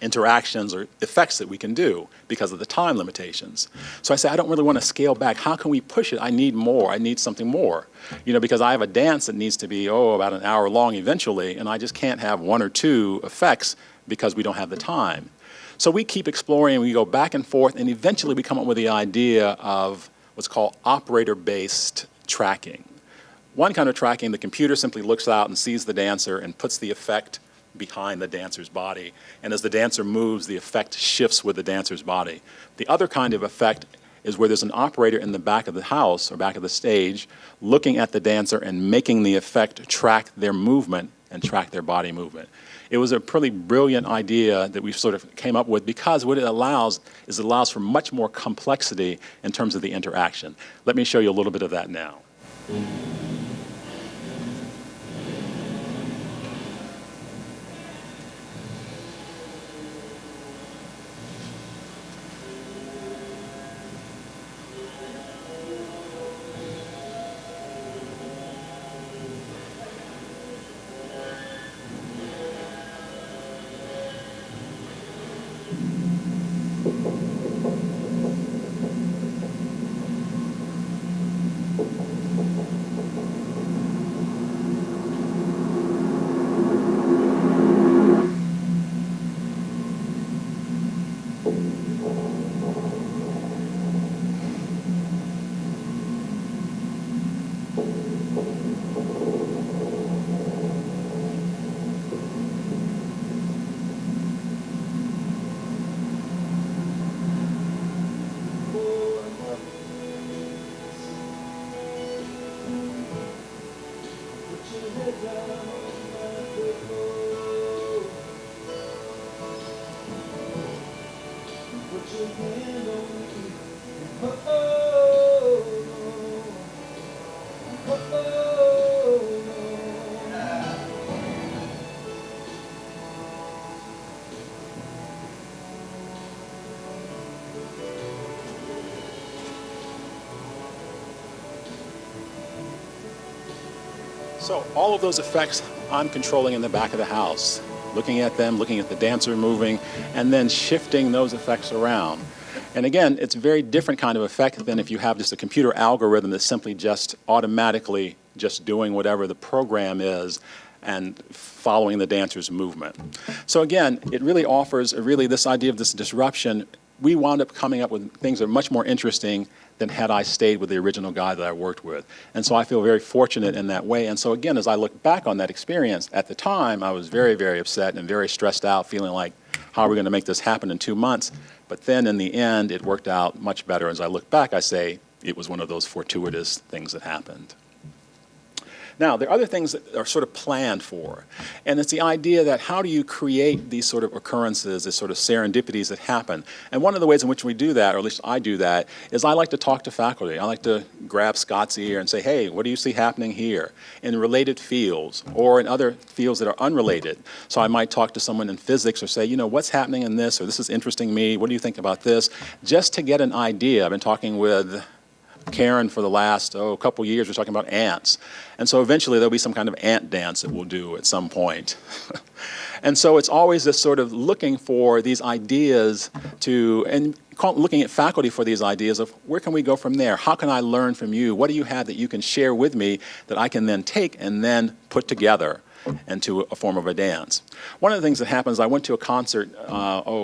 interactions or effects that we can do because of the time limitations. So I say, I don't really want to scale back. How can we push it? I need more. I need something more. You know, because I have a dance that needs to be, about an hour long eventually, and I just can't have 1 or 2 effects because we don't have the time. So we keep exploring, we go back and forth, and eventually we come up with the idea of what's called operator-based tracking. One kind of tracking, the computer simply looks out and sees the dancer and puts the effect behind the dancer's body. And as the dancer moves, the effect shifts with the dancer's body. The other kind of effect is where there's an operator in the back of the house or back of the stage looking at the dancer and making the effect track their movement and track their body movement. It was a pretty brilliant idea that we sort of came up with because what it allows is it allows for much more complexity in terms of the interaction. Let me show you a little bit of that now. So all of those effects I'm controlling in the back of the house, looking at them, looking at the dancer moving, and then shifting those effects around. And again, it's a very different kind of effect than if you have just a computer algorithm that's simply just automatically just doing whatever the program is and following the dancer's movement. So again, it really offers this idea of this disruption. We wound up coming up with things that are much more interesting than had I stayed with the original guy that I worked with. And so I feel very fortunate in that way. And so again, as I look back on that experience, at the time I was very, very upset and very stressed out, feeling like, how are we going to make this happen in 2 months? But then in the end, it worked out much better. As I look back, I say it was one of those fortuitous things that happened. Now, there are other things that are sort of planned for, and it's the idea that how do you create these sort of occurrences, these sort of serendipities that happen? And one of the ways in which we do that, or at least I do that, is I like to talk to faculty. I like to grab Scott's ear and say, hey, what do you see happening here in related fields or in other fields that are unrelated? So I might talk to someone in physics or say, what's happening in this, or this is interesting me, what do you think about this? Just to get an idea. I've been talking with Karen, for the last, couple years, we're talking about ants. And so eventually there'll be some kind of ant dance that we'll do at some point. And so it's always this sort of looking for these ideas looking at faculty for these ideas of where can we go from there? How can I learn from you? What do you have that you can share with me that I can then take and then put together into a form of a dance? One of the things that happens, I went to a concert,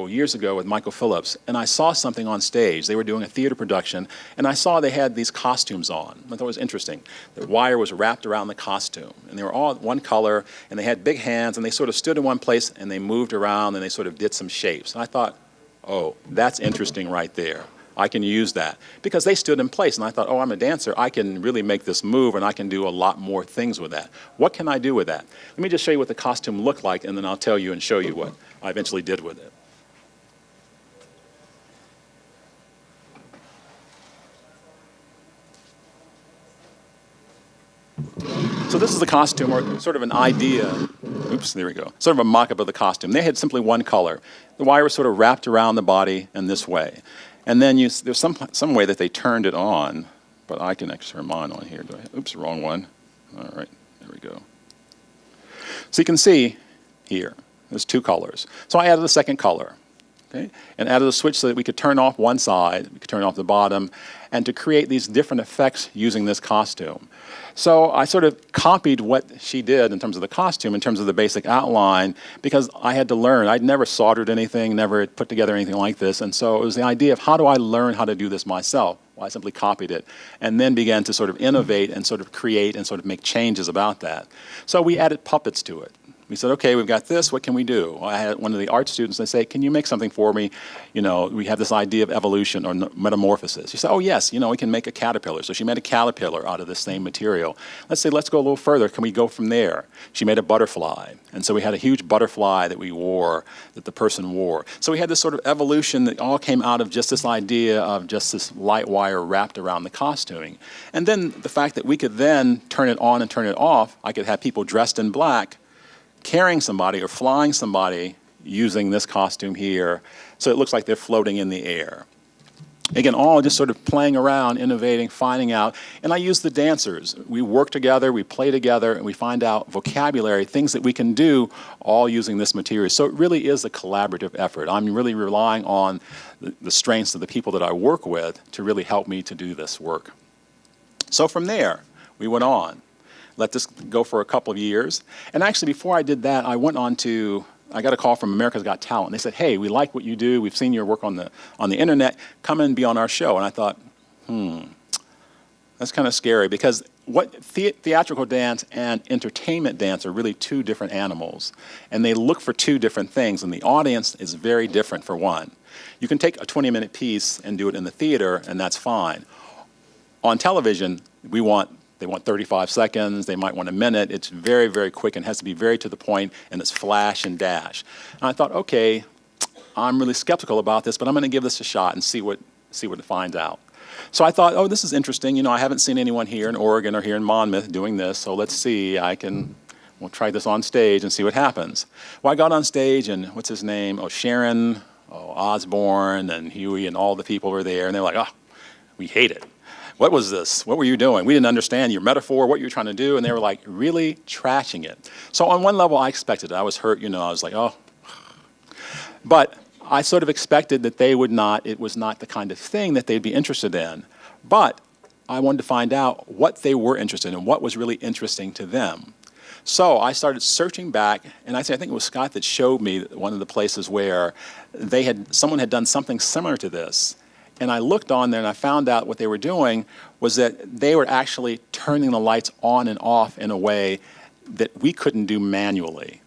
years ago with Michael Phillips, and I saw something on stage. They were doing a theater production, and I saw they had these costumes on. I thought it was interesting. The wire was wrapped around the costume, and they were all one color, and they had big hands, and they sort of stood in one place, and they moved around, and they sort of did some shapes. And I thought, oh, that's interesting right there. I can use that. Because they stood in place, and I thought, I'm a dancer. I can really make this move, and I can do a lot more things with that. What can I do with that? Let me just show you what the costume looked like, and then I'll tell you and show you what I eventually did with it. So this is the costume, or sort of an idea. Oops, there we go. Sort of a mock-up of the costume. They had simply one color. The wire was sort of wrapped around the body in this way. And then there's some way that they turned it on, but I can actually turn mine on here. Oops, wrong one. All right, there we go. So you can see here, there's two colors. So I added a second color, okay? And added a switch so that we could turn off one side, we could turn off the bottom, and to create these different effects using this costume. So I sort of copied what she did in terms of the costume, in terms of the basic outline, because I had to learn. I'd never soldered anything, never put together anything like this, and so it was the idea of how do I learn how to do this myself? Well, I simply copied it, and then began to sort of innovate and sort of create and sort of make changes about that. So we added puppets to it. We said, okay, we've got this, what can we do? I had one of the art students, they say, can you make something for me? We have this idea of evolution or metamorphosis. She said, oh yes, we can make a caterpillar. So she made a caterpillar out of the same material. Let's go a little further, can we go from there? She made a butterfly. And so we had a huge butterfly that we wore, that the person wore. So we had this sort of evolution that all came out of just this idea of just this light wire wrapped around the costuming. And then the fact that we could then turn it on and turn it off, I could have people dressed in black, carrying somebody or flying somebody using this costume here, so it looks like they're floating in the air. Again, all just sort of playing around, innovating, finding out. And I use the dancers. We work together, we play together, and we find out vocabulary, things that we can do, all using this material. So it really is a collaborative effort. I'm really relying on the strengths of the people that I work with to really help me to do this work. So from there, we went on. Let this go for a couple of years. And actually, before I did that, I got a call from America's Got Talent. They said, hey, we like what you do. We've seen your work on the internet. Come and be on our show. And I thought, that's kind of scary, because what theatrical dance and entertainment dance are really two different animals. And they look for two different things. And the audience is very different for one. You can take a 20-minute piece and do it in the theater, and that's fine. On television, they want 35 seconds, they might want a minute. It's very, very quick and has to be very to the point, and it's flash and dash. And I thought, okay, I'm really skeptical about this, but I'm going to give this a shot and see what it finds out. So I thought, this is interesting. I haven't seen anyone here in Oregon or here in Monmouth doing this, so let's see. We'll try this on stage and see what happens. Well, I got on stage, and what's his name? Sharon, Osborne, and Huey, and all the people were there, and they're like, we hate it. What was this? What were you doing? We didn't understand your metaphor, what you were trying to do. And they were like really trashing it. So on one level, I expected it. I was hurt, I was like, But I sort of expected that it was not the kind of thing that they'd be interested in. But I wanted to find out what they were interested in, what was really interesting to them. So I started searching back, and I think it was Scott that showed me one of the places where someone had done something similar to this. And I looked on there and I found out what they were doing was that they were actually turning the lights on and off in a way that we couldn't do manually.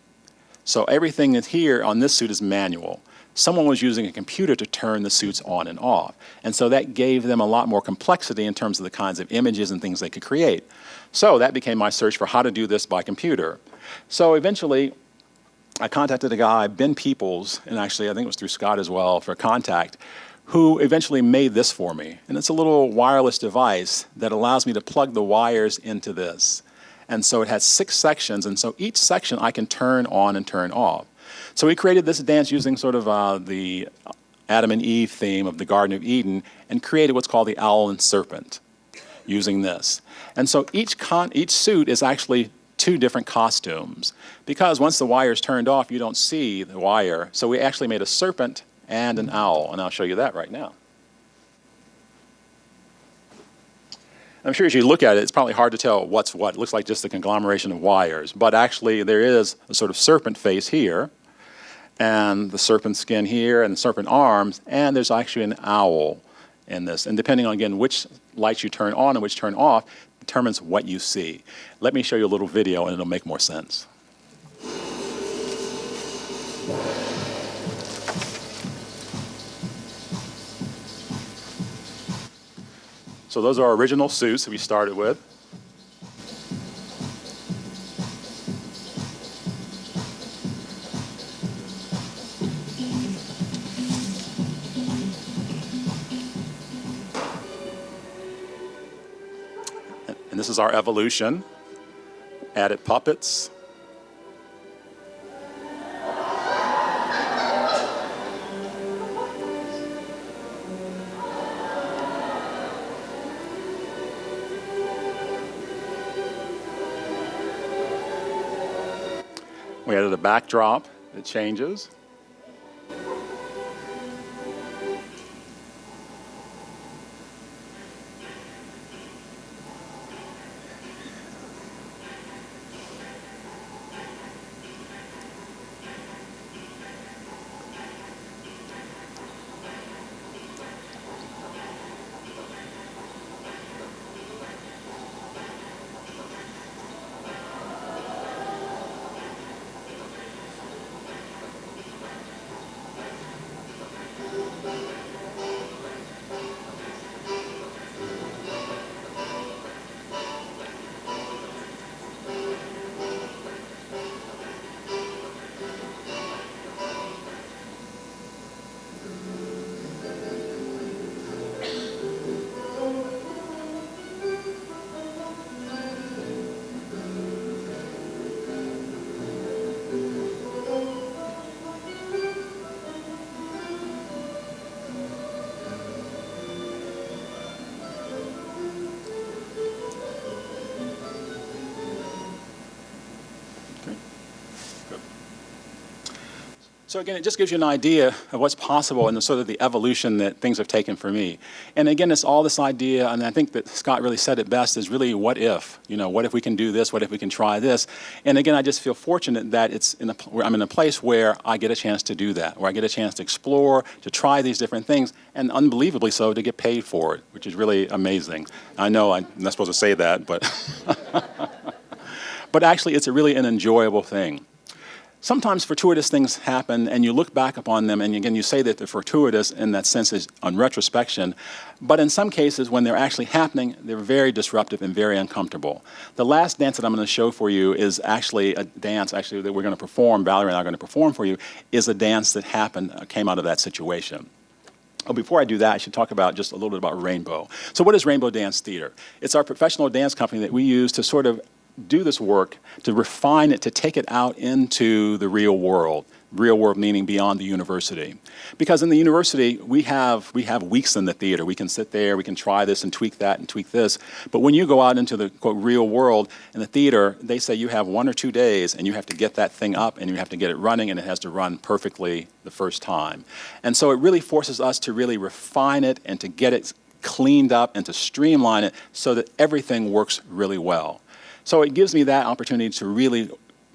So everything that's here on this suit is manual. Someone was using a computer to turn the suits on and off. And so that gave them a lot more complexity in terms of the kinds of images and things they could create. So that became my search for how to do this by computer. So eventually, I contacted a guy, Ben Peoples, and actually I think it was through Scott as well for a contact, who eventually made this for me. And it's a little wireless device that allows me to plug the wires into this. And so it has 6 sections, and so each section I can turn on and turn off. So we created this dance using sort of the Adam and Eve theme of the Garden of Eden, and created what's called the Owl and Serpent. using this. And so each suit is actually 2 different costumes, because once the wire is turned off, you don't see the wire. So we actually made a serpent and an owl, and I'll show you that right now. I'm sure as you look at it, it's probably hard to tell what's what. It looks like just a conglomeration of wires, but actually there is a sort of serpent face here, and the serpent skin here, and the serpent arms, and there's actually an owl in this. And depending on, again, which lights you turn on and which turn off, determines what you see. Let me show you a little video and it'll make more sense. So those are our original suits that we started with. And this is our evolution. Added puppets. We added a backdrop that changes. So again, it just gives you an idea of what's possible and the sort of the evolution that things have taken for me. And again, it's all this idea, and I think that Scott really said it best, is really what if? You know, what if we can do this? What if we can try this? And again, I just feel fortunate that I'm in a place where I get a chance to do that, where I get a chance to explore, to try these different things, and unbelievably so, to get paid for it, which is really amazing. I know I'm not supposed to say that, but but actually it's really an enjoyable thing. Sometimes fortuitous things happen, and you look back upon them, and again, you say that they're fortuitous in that sense is on retrospection. But in some cases, when they're actually happening, they're very disruptive and very uncomfortable. The last dance that I'm going to show for you is actually a dance that we're going to perform, Valerie and I are going to perform for you, is a dance that came out of that situation. Oh, before I do that, I should talk about just a little bit about Rainbow. So what is Rainbow Dance Theater? It's our professional dance company that we use to sort of do this work, to refine it, to take it out into the real world meaning beyond the university. Because in the university, we have weeks in the theater. We can sit there, we can try this and tweak that and tweak this. But when you go out into the, quote, real world in the theater, they say you have 1 or 2 days and you have to get that thing up and you have to get it running, and it has to run perfectly the first time. And so it really forces us to really refine it and to get it cleaned up and to streamline it so that everything works really well. So it gives me that opportunity to really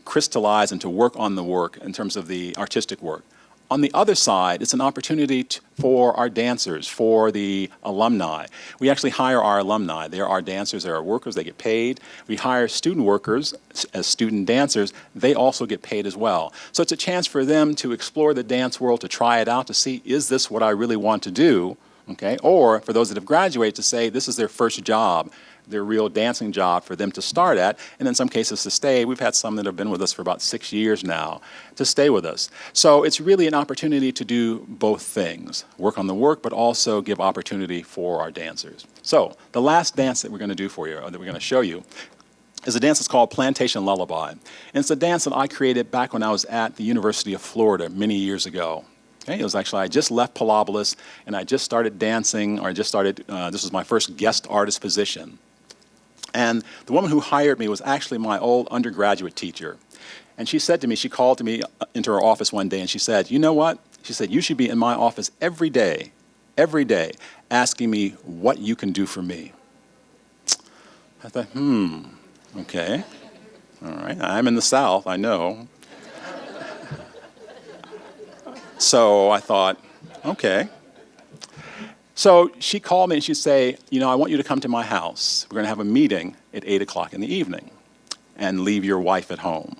crystallize and to work on the work in terms of the artistic work. On the other side, it's an opportunity for our dancers, for the alumni. We actually hire our alumni. They're our dancers, they're our workers, they get paid. We hire student workers as student dancers. They also get paid as well. So it's a chance for them to explore the dance world, to try it out, to see, is this what I really want to do? Okay? Or for those that have graduated, to say this is their first job, their real dancing job for them to start at, and in some cases to stay. We've had some that have been with us for about 6 years now to stay with us. So it's really an opportunity to do both things, work on the work, but also give opportunity for our dancers. So the last dance that we're going to do for you, or that we're going to show you, is a dance that's called Plantation Lullaby. And it's a dance that I created back when I was at the University of Florida many years ago. Okay, it was actually, I just left Pilopolis, and I just started dancing, or I just started, this was my first guest artist position. And the woman who hired me was actually my old undergraduate teacher. And she said to me, she called to me into her office one day, and she said, you know what? She said, you should be in my office every day, asking me what you can do for me. I thought, okay, all right, I'm in the South, I know. So I thought, okay. So she called me and she'd say, you know, I want you to come to my house. We're going to have a meeting at 8 o'clock in the evening and leave your wife at home.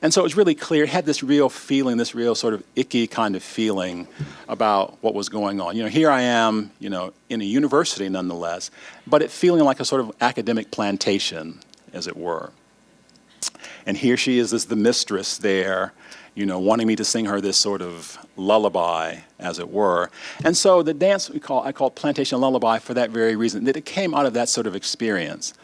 And so it was really clear, it had this real feeling, this real sort of icky kind of feeling about what was going on. You know, here I am, you know, in a university nonetheless, but it feeling like a sort of academic plantation, as it were. And here she is as the mistress there, you know, wanting me to sing her this sort of lullaby, as it were. And so the dance I call Plantation Lullaby for that very reason, that it came out of that sort of experience.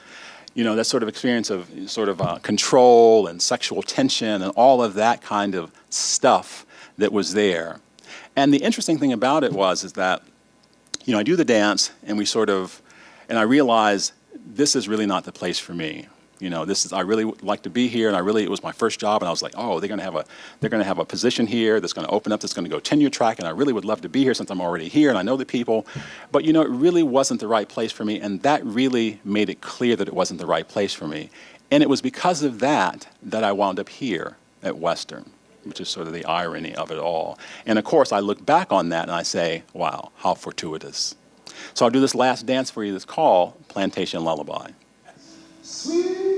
You know, that sort of experience of sort of control and sexual tension and all of that kind of stuff that was there. And the interesting thing about it is that, you know, I do the dance and and I realize this is really not the place for me. You know, I really would like to be here, and it was my first job, and I was like, oh, they're going to have a position here that's going to open up, that's going to go tenure track, and I really would love to be here since I'm already here and I know the people. But, you know, it really wasn't the right place for me, and that really made it clear that it wasn't the right place for me. And it was because of that that I wound up here at Western, which is sort of the irony of it all. And of course, I look back on that and I say, wow, how fortuitous. So I'll do this last dance for you that's called Plantation Lullaby. Sweet.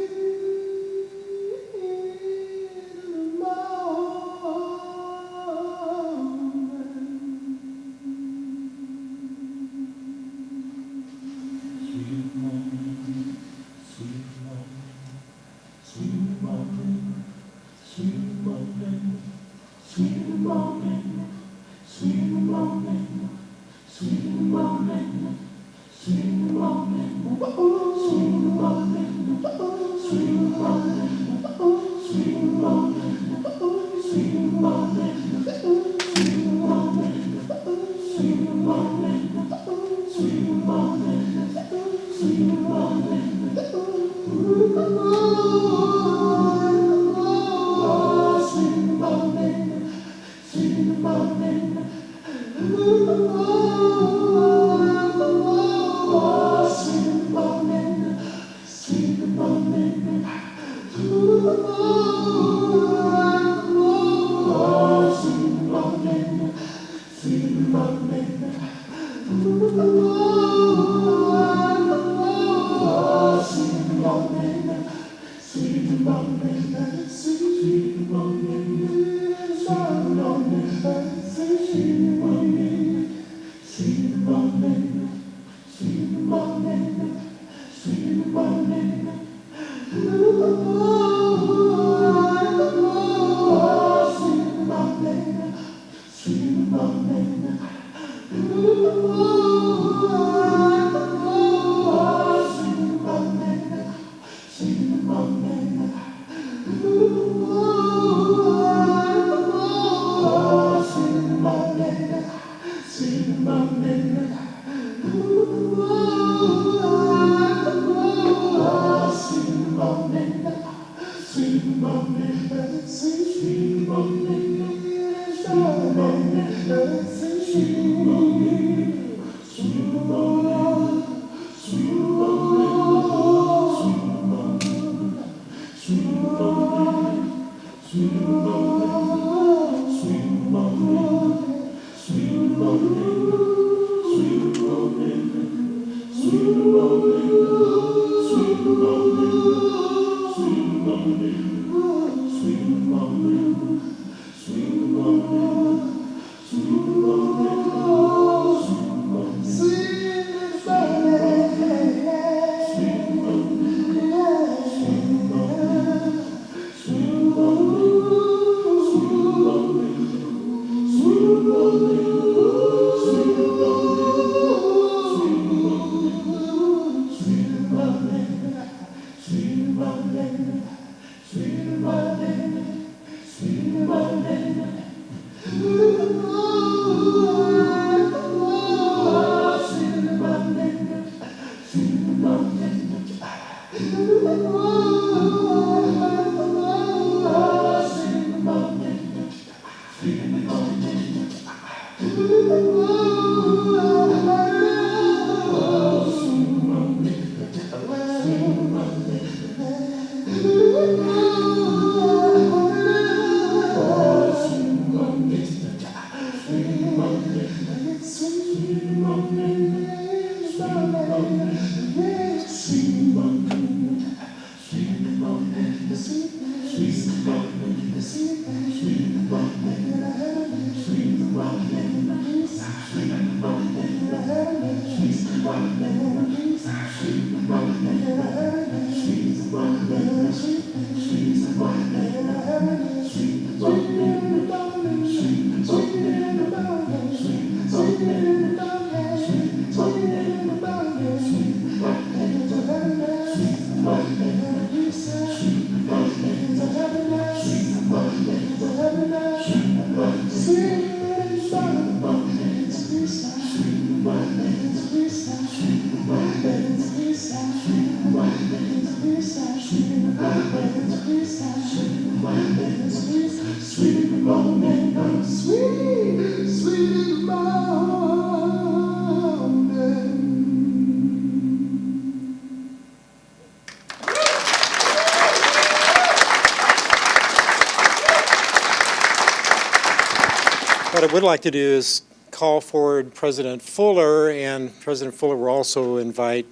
What I would like to do is call forward President Fuller, and President Fuller will also invite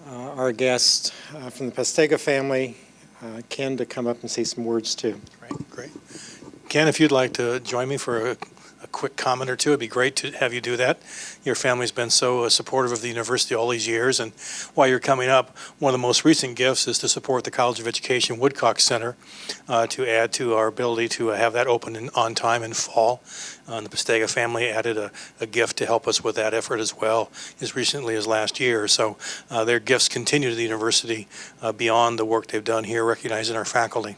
our guest from the Pastega family, Ken, to come up and say some words too.
Great. Ken, if you'd like to join me for a quick comment or two, it'd be great to have you do that. Your family's been so supportive of the university all these years, and while you're coming up, one of the most recent gifts is to support the College of Education Woodcock Center to add to our ability to have that open on time in fall. The Pastega family added a gift to help us with that effort as well as recently as last year. So their gifts continue to the university beyond the work they've done here, recognizing our faculty.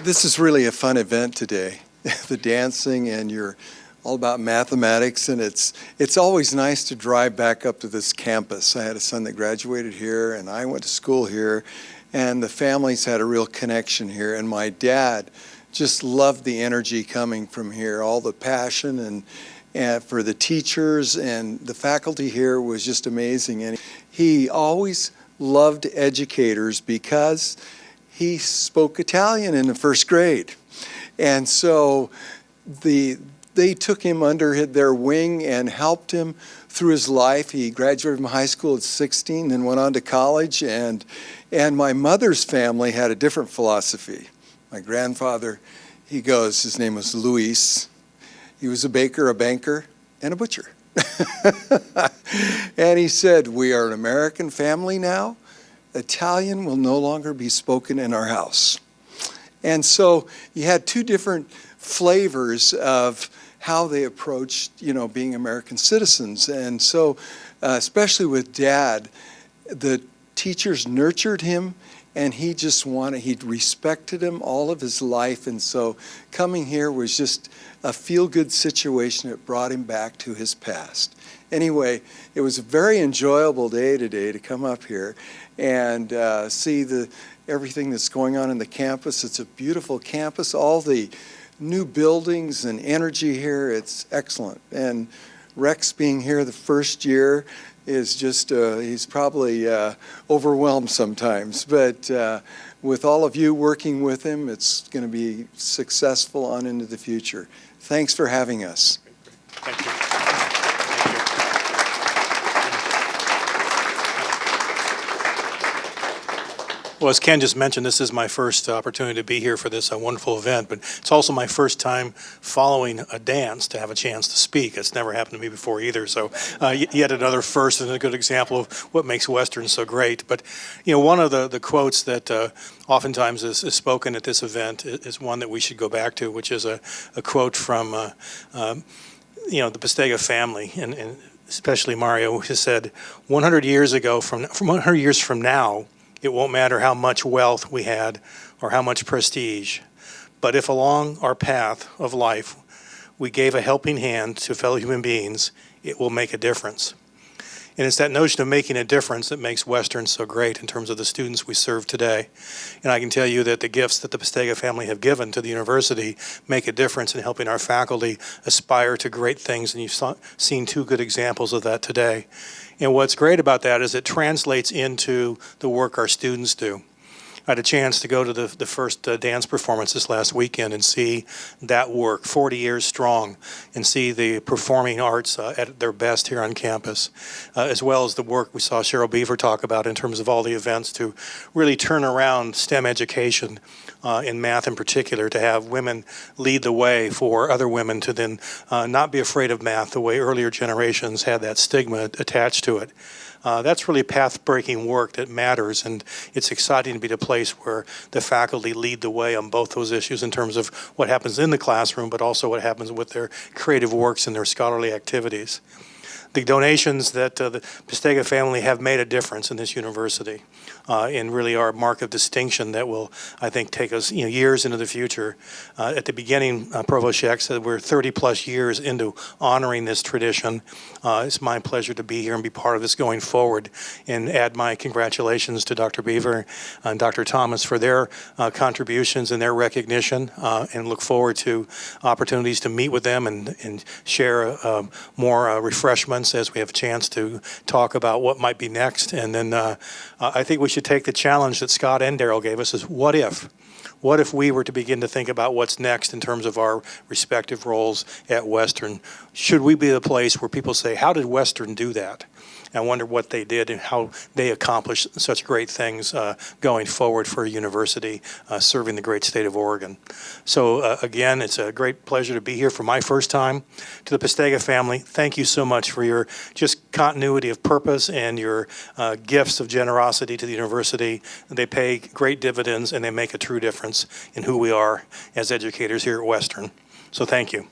This is really a fun event today, the dancing, and you're all about mathematics, and it's always nice to drive back up to this campus. I had a son that graduated here, and I went to school here, and the families had a real connection here, and my dad just loved the energy coming from here, all the passion and for the teachers, and the faculty here was just amazing. And he always loved educators because he spoke Italian in the first grade. And so they took him under their wing and helped him through his life. He graduated from high school at 16, then went on to college. And my mother's family had a different philosophy. My grandfather, his name was Luis. He was a baker, a banker, and a butcher. And he said, "We are an American family now. Italian will no longer be spoken in our house." And so you had two different flavors of how they approached, being American citizens. And so, especially with Dad, the teachers nurtured him, and he respected him all of his life. And so coming here was just a feel-good situation that brought him back to his past. Anyway, it was a very enjoyable day today to come up here and see everything that's going on in the campus. It's a beautiful campus. All the new buildings and energy here, it's excellent. And Rex being here the first year is just, he's probably overwhelmed sometimes. But with all of you working with him, it's going to be successful on into the future. Thanks for having us.
Thank you. Well, as Ken just mentioned, this is my first opportunity to be here for this wonderful event, but it's also my first time following a dance to have a chance to speak. It's never happened to me before either, so yet another first and a good example of what makes Western so great. But, one of the quotes that oftentimes is spoken at this event is one that we should go back to, which is a quote from, the Pastega family, and especially Mario, who said, 100 years from now, it won't matter how much wealth we had or how much prestige, but if along our path of life we gave a helping hand to fellow human beings, it will make a difference. And it's that notion of making a difference that makes Western so great in terms of the students we serve today. And I can tell you that the gifts that the Pastega family have given to the university make a difference in helping our faculty aspire to great things, and you've seen two good examples of that today. And what's great about that is it translates into the work our students do. I had a chance to go to the first dance performance this last weekend and see that work, 40 years strong, and see the performing arts at their best here on campus, as well as the work we saw Cheryl Beaver talk about in terms of all the events to really turn around STEM education, in math in particular, to have women lead the way for other women to then not be afraid of math the way earlier generations had that stigma attached to it. That's really path-breaking work that matters, and it's exciting to be at a place where the faculty lead the way on both those issues in terms of what happens in the classroom, but also what happens with their creative works and their scholarly activities. The donations that the Pastega family have made a difference in this university, and really are a mark of distinction that will, I think, take us years into the future. At the beginning, Provost Scheck said we're 30-plus years into honoring this tradition. It's my pleasure to be here and be part of this going forward, and add my congratulations to Dr. Beaver and Dr. Thomas for their contributions and their recognition, and look forward to opportunities to meet with them and share more refreshments as we have a chance to talk about what might be next. And then I think we should take the challenge that Scott and Darryl gave us is what if? What if we were to begin to think about what's next in terms of our respective roles at Western? Should we be the place where people say, how did Western do that? I wonder what they did and how they accomplished such great things going forward for a university serving the great state of Oregon. So again, it's a great pleasure to be here for my first time. To the Pastega family, thank you so much for your just continuity of purpose and your gifts of generosity to the university. They pay great dividends and they make a true difference in who we are as educators here at Western. So thank you.